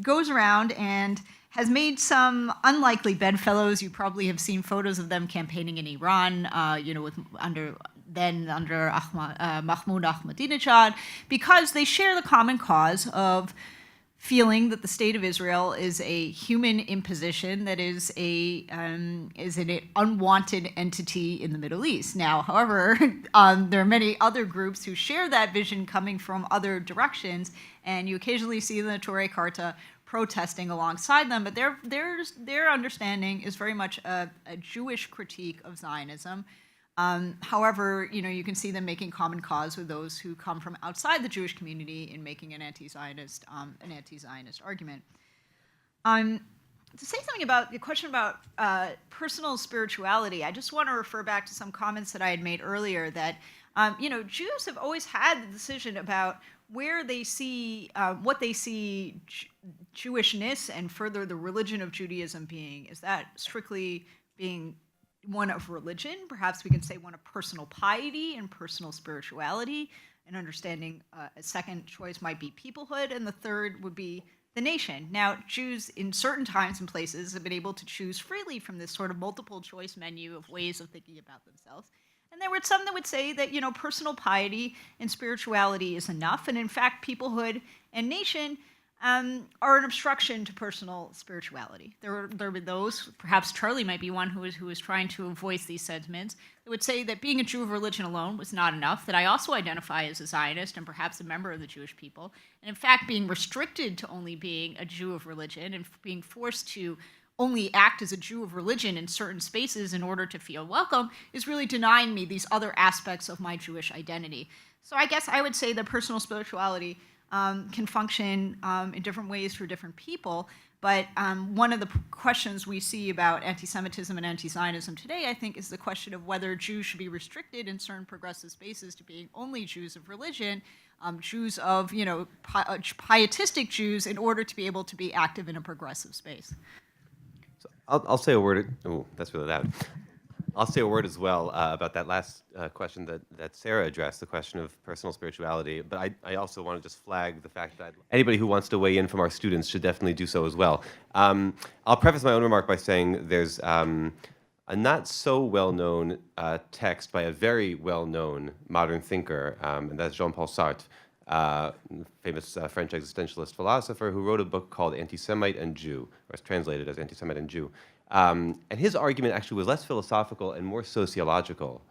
goes around and has made some unlikely bedfellows. You probably have seen photos of them campaigning in Iran, under Mahmoud Ahmadinejad, because they share the common cause of feeling that the state of Israel is a human imposition that is an unwanted entity in the Middle East. Now, however, there are many other groups who share that vision coming from other directions, and you occasionally see the Torah Carta protesting alongside them, but their understanding is very much a Jewish critique of Zionism. However, you can see them making common cause with those who come from outside the Jewish community in making an anti-Zionist argument. To say something about the question about personal spirituality, I just want to refer back to some comments that I had made earlier that Jews have always had the decision about where they see what they see Jewishness and further the religion of Judaism being. Is that strictly being one of religion? Perhaps we can say one of personal piety and personal spirituality. And understanding a second choice might be peoplehood, and the third would be the nation. Now, Jews in certain times and places have been able to choose freely from this sort of multiple choice menu of ways of thinking about themselves. And there were some that would say that, personal piety and spirituality is enough. And in fact, peoplehood and nation are an obstruction to personal spirituality. There were those, perhaps Charlie might be one who was trying to voice these sentiments, that would say that being a Jew of religion alone was not enough, that I also identify as a Zionist and perhaps a member of the Jewish people. And in fact, being restricted to only being a Jew of religion and being forced to only act as a Jew of religion in certain spaces in order to feel welcome is really denying me these other aspects of my Jewish identity. So I guess I would say that personal spirituality can function in different ways for different people. But one of the questions we see about anti-Semitism and anti-Zionism today, I think, is the question of whether Jews should be restricted in certain progressive spaces to being only Jews of religion, Jews of, pietistic Jews, in order to be able to be active in a progressive space. So I'll say a word. Oh, that's really loud. I'll say a word as well about that last question that Sarah addressed, the question of personal spirituality. But I also want to just flag the fact that anybody who wants to weigh in from our students should definitely do so as well. I'll preface my own remark by saying there's a not so well-known text by a very well-known modern thinker, and that's Jean-Paul Sartre, famous French existentialist philosopher who wrote a book called Anti-Semite and Jew, or it's translated as Anti-Semite and Jew. And his argument actually was less philosophical and more sociological.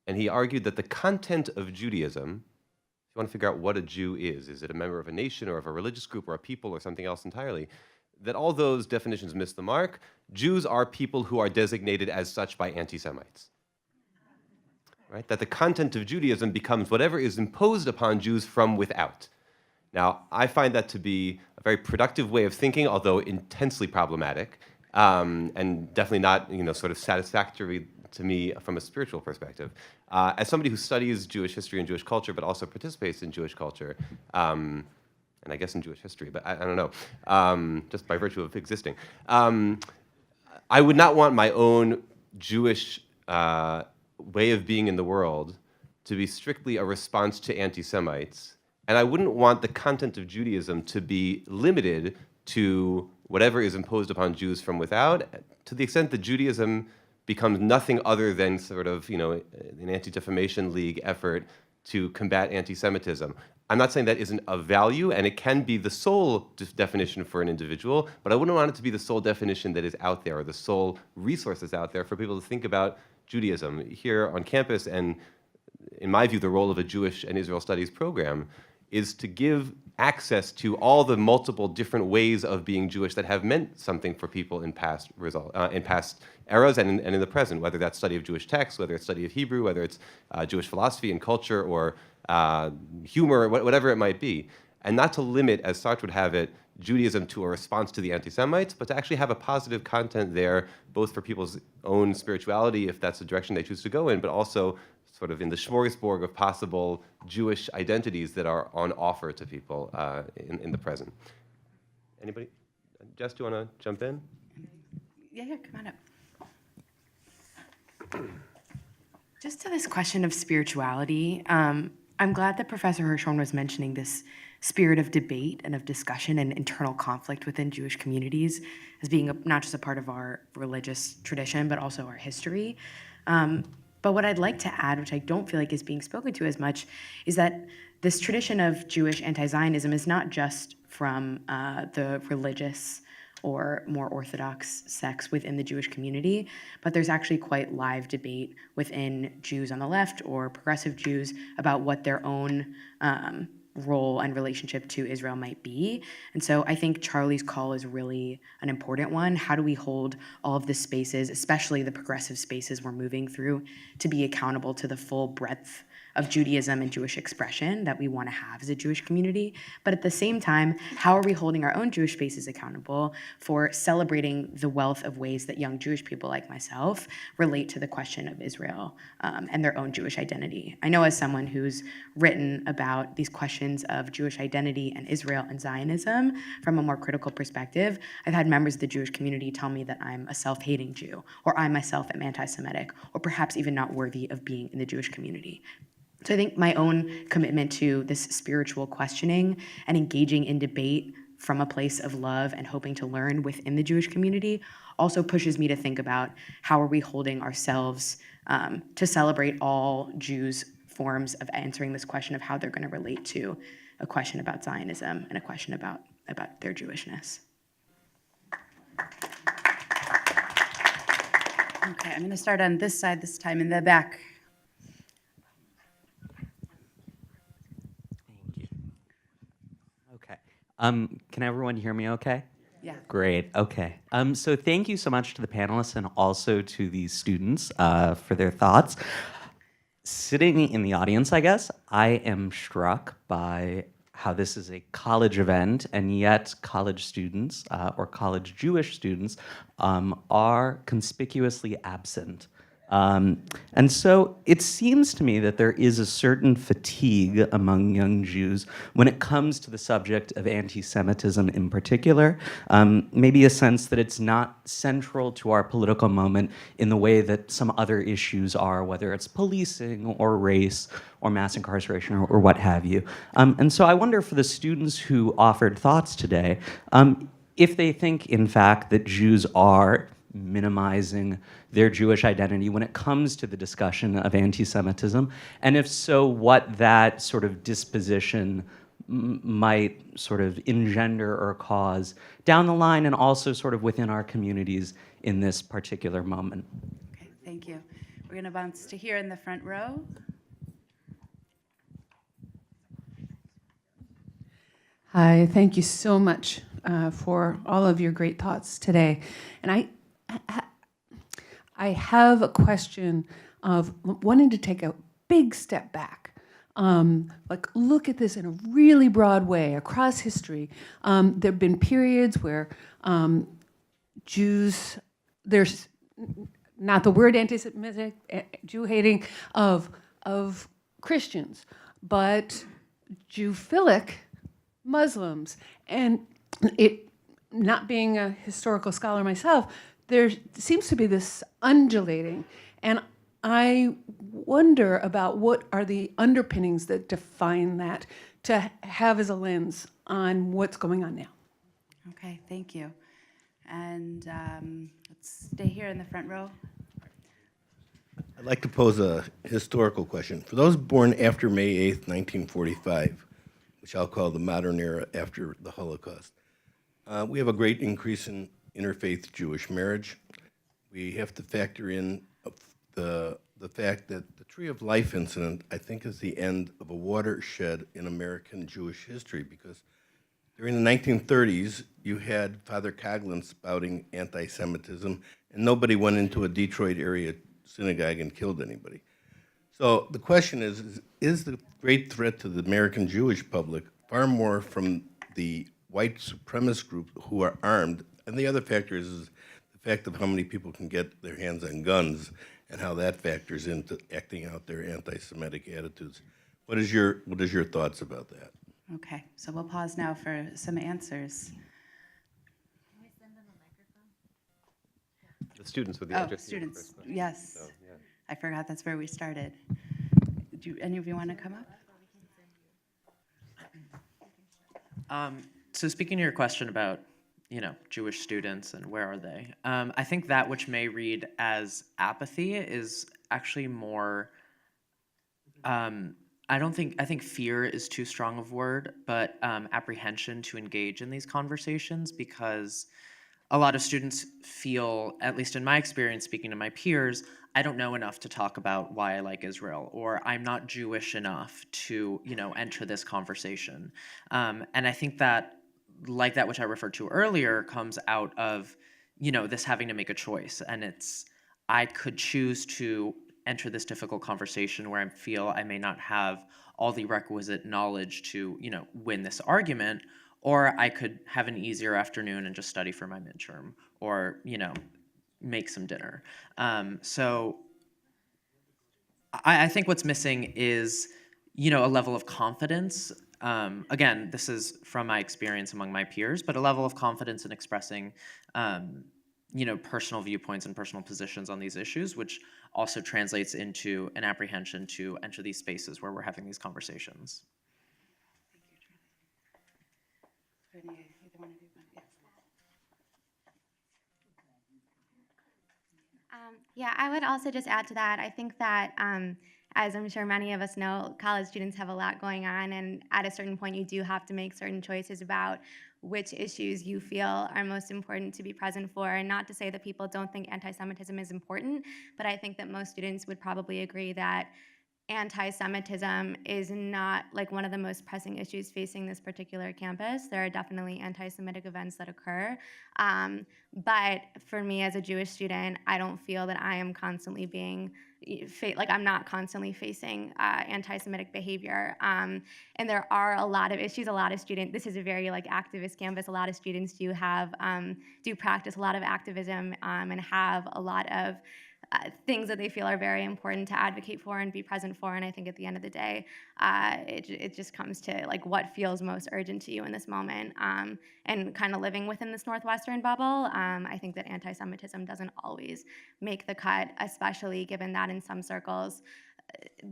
And he argued that the content of Judaism, if you want to figure out what a Jew is it a member of a nation or of a religious group or a people or something else entirely, that all those definitions miss the mark. Jews are people who are designated as such by anti-Semites. Right? That the content of Judaism becomes whatever is imposed upon Jews from without. Now, I find that to be a very productive way of thinking, although intensely problematic. And definitely not, sort of satisfactory to me from a spiritual perspective. As somebody who studies Jewish history and Jewish culture, but also participates in Jewish culture, and I guess in Jewish history, but I don't know, just by virtue of existing, I would not want my own Jewish way of being in the world to be strictly a response to anti-Semites, and I wouldn't want the content of Judaism to be limited to whatever is imposed upon Jews from without, to the extent that Judaism becomes nothing other than sort of, an Anti-Defamation League effort to combat anti-Semitism. I'm not saying that isn't of value, and it can be the sole definition for an individual, but I wouldn't want it to be the sole definition that is out there, or the sole resource that's out there for people to think about Judaism. Here on campus, and in my view, the role of a Jewish and Israel Studies program is to give access to all the multiple different ways of being Jewish that have meant something for people in past eras and in the present, whether that's study of Jewish texts, whether it's study of Hebrew, whether it's Jewish philosophy and culture, or humor, whatever it might be. And not to limit, as Sartre would have it, Judaism to a response to the anti-Semites, but to actually have a positive content there, both for people's own spirituality, if that's the direction they choose to go in, but also sort of in the smorgasbord of possible Jewish identities that are on offer to people in the present. Anybody? Jess, do you want to jump in? Yeah, come on up. Just to this question of spirituality, I'm glad that Professor Hirschhorn was mentioning this spirit of debate and of discussion and internal conflict within Jewish communities as being not just a part of our religious tradition, but also our history. But what I'd like to add, which I don't feel like is being spoken to as much, is that this tradition of Jewish anti-Zionism is not just from the religious or more orthodox sects within the Jewish community, but there's actually quite live debate within Jews on the left or progressive Jews about what their own role and relationship to Israel might be. And so I think Charlie's call is really an important one. How do we hold all of the spaces, especially the progressive spaces we're moving through, to be accountable to the full breadth of Judaism and Jewish expression that we want to have as a Jewish community? But at the same time, how are we holding our own Jewish spaces accountable for celebrating the wealth of ways that young Jewish people like myself relate to the question of Israel and their own Jewish identity? I know as someone who's written about these questions of Jewish identity and Israel and Zionism from a more critical perspective, I've had members of the Jewish community tell me that I'm a self-hating Jew, or I myself am anti-Semitic, or perhaps even not worthy of being in the Jewish community. So I think my own commitment to this spiritual questioning and engaging in debate from a place of love and hoping to learn within the Jewish community also pushes me to think about how are we holding ourselves to celebrate all Jews' forms of answering this question of how they're going to relate to a question about Zionism and a question about their Jewishness. Okay, I'm going to start on this side this time in the back. Okay. Can everyone hear me okay? Yeah. Great, okay. So thank you so much to the panelists and also to the students for their thoughts. Sitting in the audience, I guess, I am struck by how this is a college event, and yet college students, or college Jewish students, are conspicuously absent. And so it seems to me that there is a certain fatigue among young Jews when it comes to the subject of anti-Semitism in particular, maybe a sense that it's not central to our political moment in the way that some other issues are, whether it's policing or race or mass incarceration or what have you. And so I wonder for the students who offered thoughts today, if they think, in fact, that Jews are minimizing their Jewish identity when it comes to the discussion of anti-Semitism, and if so, what that sort of disposition might sort of engender or cause down the line and also sort of within our communities in this particular moment. Okay, thank you. We're going to bounce to here in the front row. Hi, thank you so much for all of your great thoughts today. And I have a question of wanting to take a big step back, like look at this in a really broad way across history. There have been periods where Jews, there's not the word anti-Semitic, Jew-hating of Christians, but Jew-philic Muslims. And it, not being a historical scholar myself, there seems to be this undulating. And I wonder about what are the underpinnings that define that to have as a lens on what's going on now. Okay, thank you. And let's stay here in the front row. I'd like to pose a historical question. For those born after May 8th, 1945, which I'll call the modern era after the Holocaust, we have a great increase in interfaith Jewish marriage. We have to factor in the fact that the Tree of Life incident, I think, is the end of a watershed in American Jewish history, because during the 1930s, you had Father Coughlin spouting anti-Semitism, and nobody went into a Detroit area synagogue and killed anybody. So the question is the great threat to the American Jewish public far more from the white supremacist group who are armed, and the other factor is the fact of how many people can get their hands on guns and how that factors into acting out their anti-Semitic attitudes. What is your thoughts about that? Okay, so we'll pause now for some answers. The students with the Oh, students, yes. So, yeah. I forgot that's where we started. Do any of you want to come up? So speaking to your question about, Jewish students and where are they, I think that which may read as apathy is actually more. I think fear is too strong of word, but apprehension to engage in these conversations because a lot of students feel, at least in my experience speaking to my peers, I don't know enough to talk about why I like Israel, or I'm not Jewish enough to, enter this conversation. And I think that, like that which I referred to earlier, comes out of, this having to make a choice. And I could choose to enter this difficult conversation where I feel I may not have all the requisite knowledge to, win this argument, or I could have an easier afternoon and just study for my midterm, or make some dinner. So I think what's missing is a level of confidence. Again, this is from my experience among my peers, but a level of confidence in expressing personal viewpoints and personal positions on these issues, which also translates into an apprehension to enter these spaces where we're having these conversations. Yeah, I would also just add to that. I think that, as I'm sure many of us know, college students have a lot going on, and at a certain point, you do have to make certain choices about which issues you feel are most important to be present for. And not to say that people don't think anti-Semitism is important, but I think that most students would probably agree that anti-Semitism is not like one of the most pressing issues facing this particular campus. There are definitely anti-Semitic events that occur. But for me as a Jewish student, I don't feel that I am constantly being, I'm not constantly facing anti-Semitic behavior. And there are a lot of issues, a lot of students, this is a very activist campus, a lot of students do practice a lot of activism and have a lot of things that they feel are very important to advocate for and be present for. And I think at the end of the day, it just comes to what feels most urgent to you in this moment. And kind of living within this Northwestern bubble, I think that anti-Semitism doesn't always make the cut, especially given that in some circles,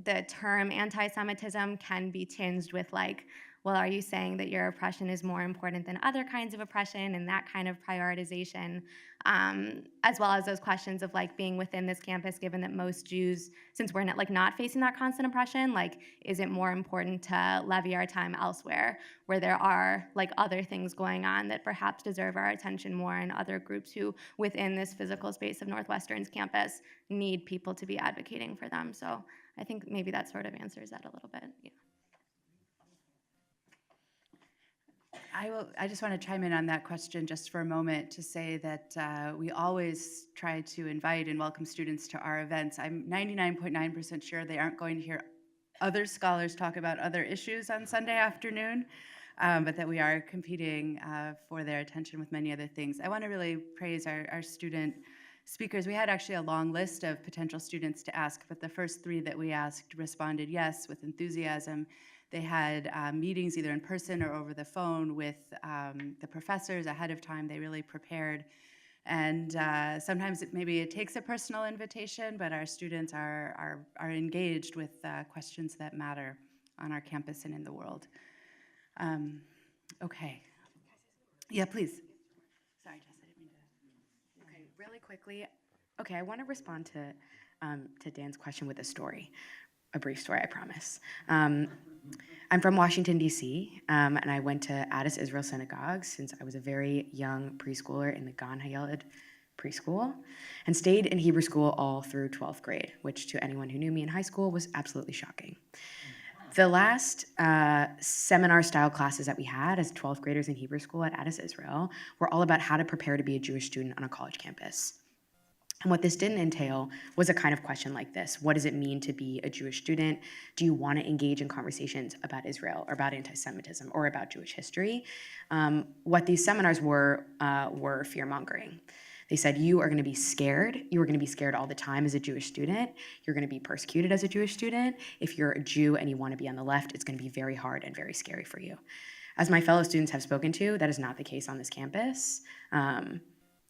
the term anti-Semitism can be tinged with well, are you saying that your oppression is more important than other kinds of oppression, and that kind of prioritization, as well as those questions of being within this campus, given that most Jews, since we're not facing that constant oppression, is it more important to levy our time elsewhere where there are other things going on that perhaps deserve our attention more, and other groups who within this physical space of Northwestern's campus need people to be advocating for them. So I think maybe that sort of answers that a little bit. Yeah. I just want to chime in on that question just for a moment to say that we always try to invite and welcome students to our events. I'm 99.9% sure they aren't going to hear other scholars talk about other issues on Sunday afternoon, but that we are competing for their attention with many other things. I want to really praise our student speakers. We had actually a long list of potential students to ask, but the first 3 that we asked responded yes with enthusiasm. They had meetings either in person or over the phone with the professors ahead of time. They really prepared. And sometimes maybe it takes a personal invitation, but our students are engaged with questions that matter on our campus and in the world. Okay. Yeah, please. Sorry, Jess, I didn't mean to. Okay, really quickly. Okay, I want to respond to Dan's question with a story, a brief story, I promise. I'm from Washington, D.C., and I went to Addis Israel Synagogue since I was a very young preschooler in the Gan Hayeled preschool, and stayed in Hebrew school all through 12th grade, which to anyone who knew me in high school was absolutely shocking. The last seminar-style classes that we had as 12th graders in Hebrew school at Addis Israel were all about how to prepare to be a Jewish student on a college campus. And what this didn't entail was a kind of question like this. What does it mean to be a Jewish student? Do you want to engage in conversations about Israel or about anti-Semitism or about Jewish history? What these seminars were fear-mongering. They said, you are going to be scared. You are going to be scared all the time as a Jewish student. You're going to be persecuted as a Jewish student. If you're a Jew and you want to be on the left, it's going to be very hard and very scary for you. As my fellow students have spoken to, that is not the case on this campus.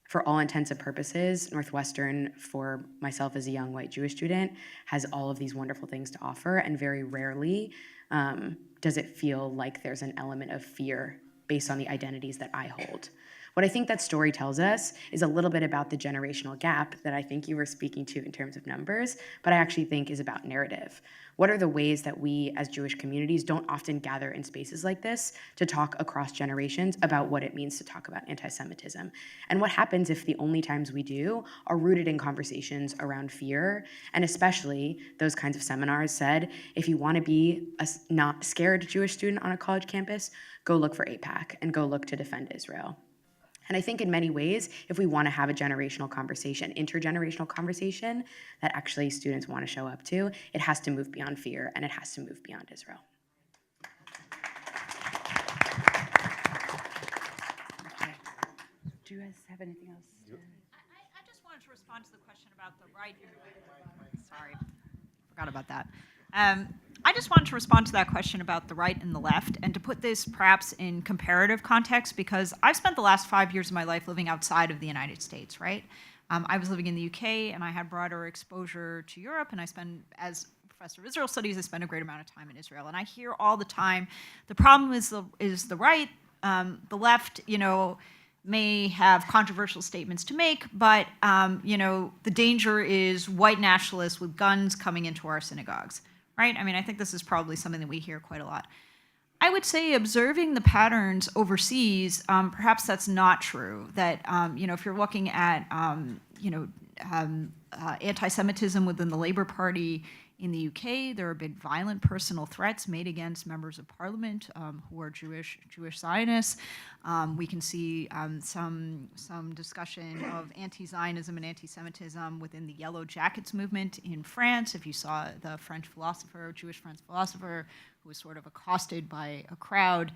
For all intents and purposes, Northwestern, for myself as a young white Jewish student, has all of these wonderful things to offer, and very rarely does it feel like there's an element of fear based on the identities that I hold. What I think that story tells us is a little bit about the generational gap that I think you were speaking to in terms of numbers, but I actually think is about narrative. What are the ways that we as Jewish communities don't often gather in spaces like this to talk across generations about what it means to talk about anti-Semitism? And what happens if the only times we do are rooted in conversations around fear? And especially those kinds of seminars said, if you want to be a not scared Jewish student on a college campus, go look for AIPAC and go look to defend Israel. And I think in many ways, if we want to have a generational conversation, intergenerational conversation that actually students want to show up to, it has to move beyond fear and it has to move beyond Israel. Okay. Do you guys have anything else? I just wanted to respond to the question about the right. Sorry, forgot about that. I just wanted to respond to that question about the right and the left, and to put this perhaps in comparative context, because I've spent the last 5 years of my life living outside of the United States, right? I was living in the UK, and I had broader exposure to Europe, and I spent, as professor of Israel studies, I spent a great amount of time in Israel. And I hear all the time, the problem is the right, the left, may have controversial statements to make, but the danger is white nationalists with guns coming into our synagogues, right? I mean, I think this is probably something that we hear quite a lot. I would say observing the patterns overseas, perhaps that's not true. That if you're looking at anti-Semitism within the Labour Party in the UK, there have been violent personal threats made against members of parliament who are Jewish Zionists. We can see some discussion of anti-Zionism and anti-Semitism within the Yellow Jackets movement in France. If you saw the Jewish French philosopher, who was sort of accosted by a crowd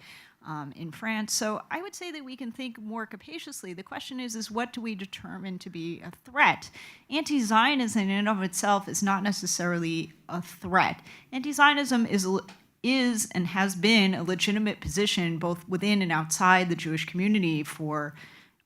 in France. So I would say that we can think more capaciously. The question is what do we determine to be a threat? Anti-Zionism in and of itself is not necessarily a threat. Anti-Zionism is and has been a legitimate position both within and outside the Jewish community for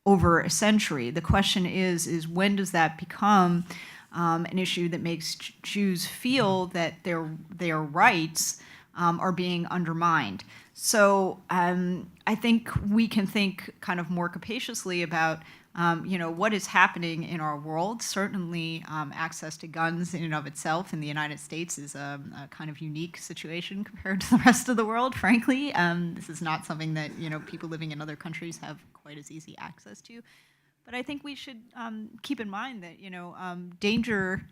over a century. The question is when does that become an issue that makes Jews feel that their rights are being undermined? So I think we can think kind of more capaciously about what is happening in our world. Certainly access to guns in and of itself in the United States is a kind of unique situation compared to the rest of the world, frankly. This is not something that people living in other countries have quite as easy access to. But I think we should keep in mind that danger.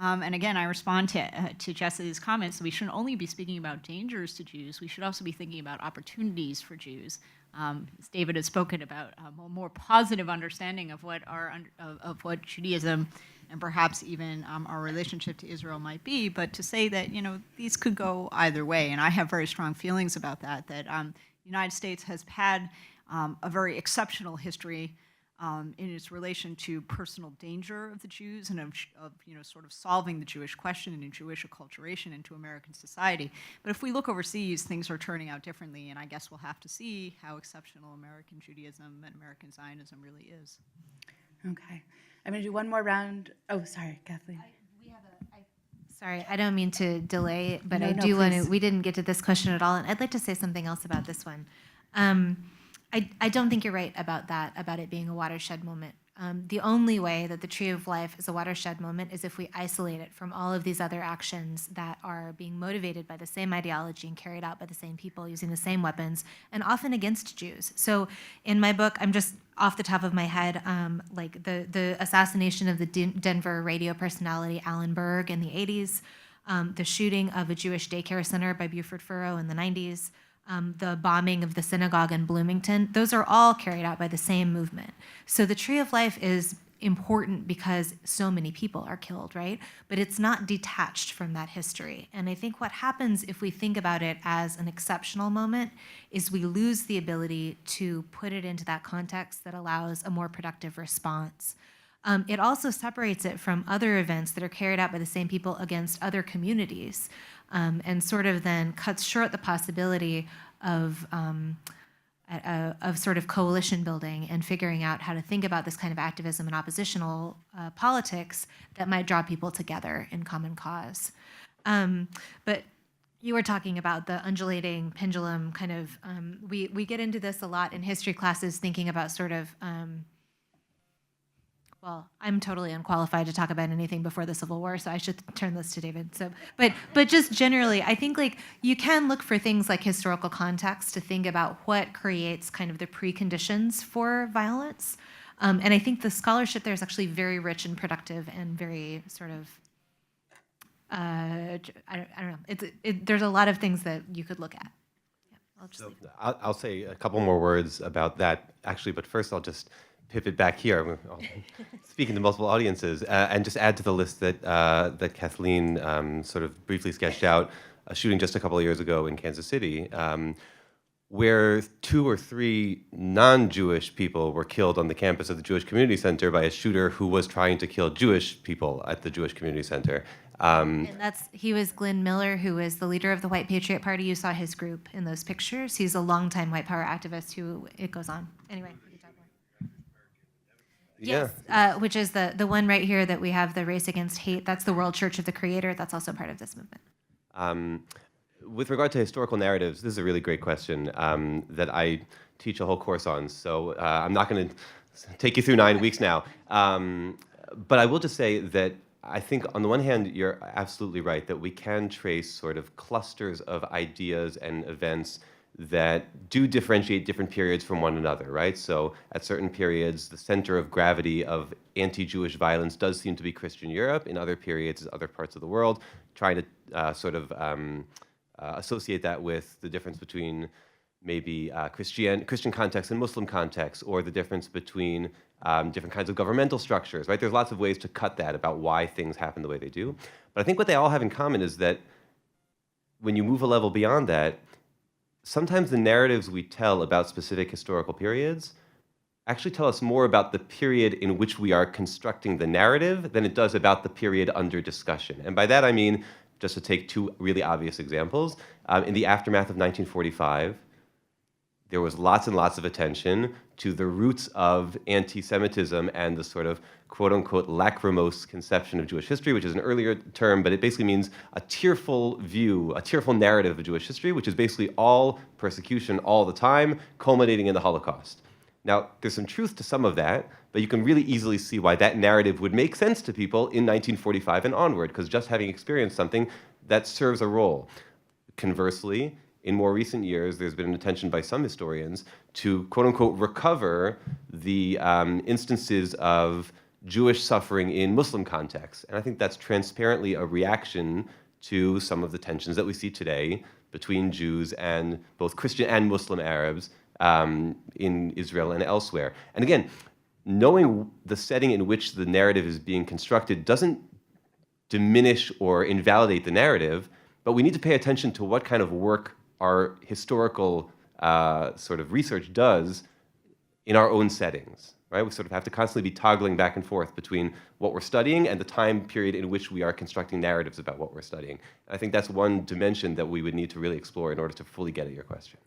And again, I respond to Jess's comments. We shouldn't only be speaking about dangers to Jews. We should also be thinking about opportunities for Jews. As David has spoken about, a more positive understanding of what Judaism and perhaps even our relationship to Israel might be. But to say that these could go either way, and I have very strong feelings about that. That the United States has had a very exceptional history in its relation to personal danger of the Jews and of sort of solving the Jewish question and Jewish acculturation into American society. But if we look overseas, things are turning out differently, and I guess we'll have to see how exceptional American Judaism and American Zionism really is. Okay. I'm going to do one more round. Oh, sorry, Kathleen. Sorry, I don't mean to delay, but No, I no, do want to. please. We didn't get to this question at all, and I'd like to say something else about this one. I don't think you're right about that, about it being a watershed moment. The only way that the Tree of Life is a watershed moment is if we isolate it from all of these other actions that are being motivated by the same ideology and carried out by the same people using the same weapons, and often against Jews. So in my book, I'm just off the top of my head, like the assassination of the Denver radio personality Allan in the 80s, the shooting of a Jewish daycare center by Buford Furrow in the 90s, the bombing of the synagogue in Bloomington, those are all carried out by the same movement. So the Tree of Life is important because so many people are killed, right? But it's not detached from that history. And I think what happens if we think about it as an exceptional moment is we lose the ability to put it into that context that allows a more productive response. It also separates it from other events that are carried out by the same people against other communities, and sort of then cuts short the possibility of sort of coalition building and figuring out how to think about this kind of activism and oppositional politics that might draw people together in common cause. But You were talking about the undulating pendulum kind of, we get into this a lot in history classes, thinking about sort of, well, I'm totally unqualified to talk about anything before the Civil War, so I should turn this to David. So, but just generally, I think like you can look for things like historical context to think about what creates kind of the preconditions for violence. And I think the scholarship there is actually very rich and productive and very sort of, I don't know. There's a lot of things that you could look at. Yeah, I'll just leave it. I'll say a couple more words about that, actually, but first I'll just pivot back here, speaking to multiple audiences, and just add to the list that, that Kathleen sort of briefly sketched out, a shooting just a couple of years ago in Kansas City, where 2 or 3 non-Jewish people were killed on the campus of the Jewish Community Center by a shooter who was trying to kill Jewish people at the Jewish Community Center. And he was Glenn Miller, who is the leader of the White Patriot Party. You saw his group in those pictures. He's a longtime white power activist who, it goes on. Anyway, we can talk more. Yes, which is the one right here that we have, the Race Against Hate. That's the World Church of the Creator. That's also part of this movement. With regard to historical narratives, this is a really great question that I teach a whole course on. So I'm not going to take you through 9 weeks now. But I will just say that I think on the one hand, you're absolutely right that we can trace sort of clusters of ideas and events that do differentiate different periods from one another, right? So at certain periods, the center of gravity of anti-Jewish violence does seem to be Christian Europe. In other periods, other parts of the world, trying to sort of associate that with the difference between maybe Christian context and Muslim context, or the difference between different kinds of governmental structures, right? There's lots of ways to cut that about why things happen the way they do. But I think what they all have in common is that when you move a level beyond that, sometimes the narratives we tell about specific historical periods actually tell us more about the period in which we are constructing the narrative than it does about the period under discussion. And by that I mean, just to take 2 really obvious examples, in the aftermath of 1945, there was lots and lots of attention to the roots of anti-Semitism and the sort of quote-unquote lachrymose conception of Jewish history, which is an earlier term, but it basically means a tearful view, a tearful narrative of Jewish history, which is basically all persecution all the time, culminating in the Holocaust. Now, there's some truth to some of that, but you can really easily see why that narrative would make sense to people in 1945 and onward, because just having experienced something, that serves a role. Conversely, in more recent years, there's been an attention by some historians to, quote-unquote, recover the instances of Jewish suffering in Muslim contexts. And I think that's transparently a reaction to some of the tensions that we see today between Jews and both Christian and Muslim Arabs in Israel and elsewhere. And again, knowing the setting in which the narrative is being constructed doesn't diminish or invalidate the narrative, but we need to pay attention to what kind of work our historical sort of research does in our own settings, right? We sort of have to constantly be toggling back and forth between what we're studying and the time period in which we are constructing narratives about what we're studying. And I think that's one dimension that we would need to really explore in order to fully get at your question.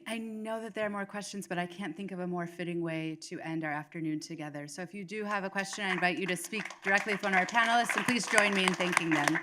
I know that there are more questions, but I can't think of a more fitting way to end our afternoon together. So if you do have a question, I invite you to speak directly with one of our panelists, and please join me in thanking them.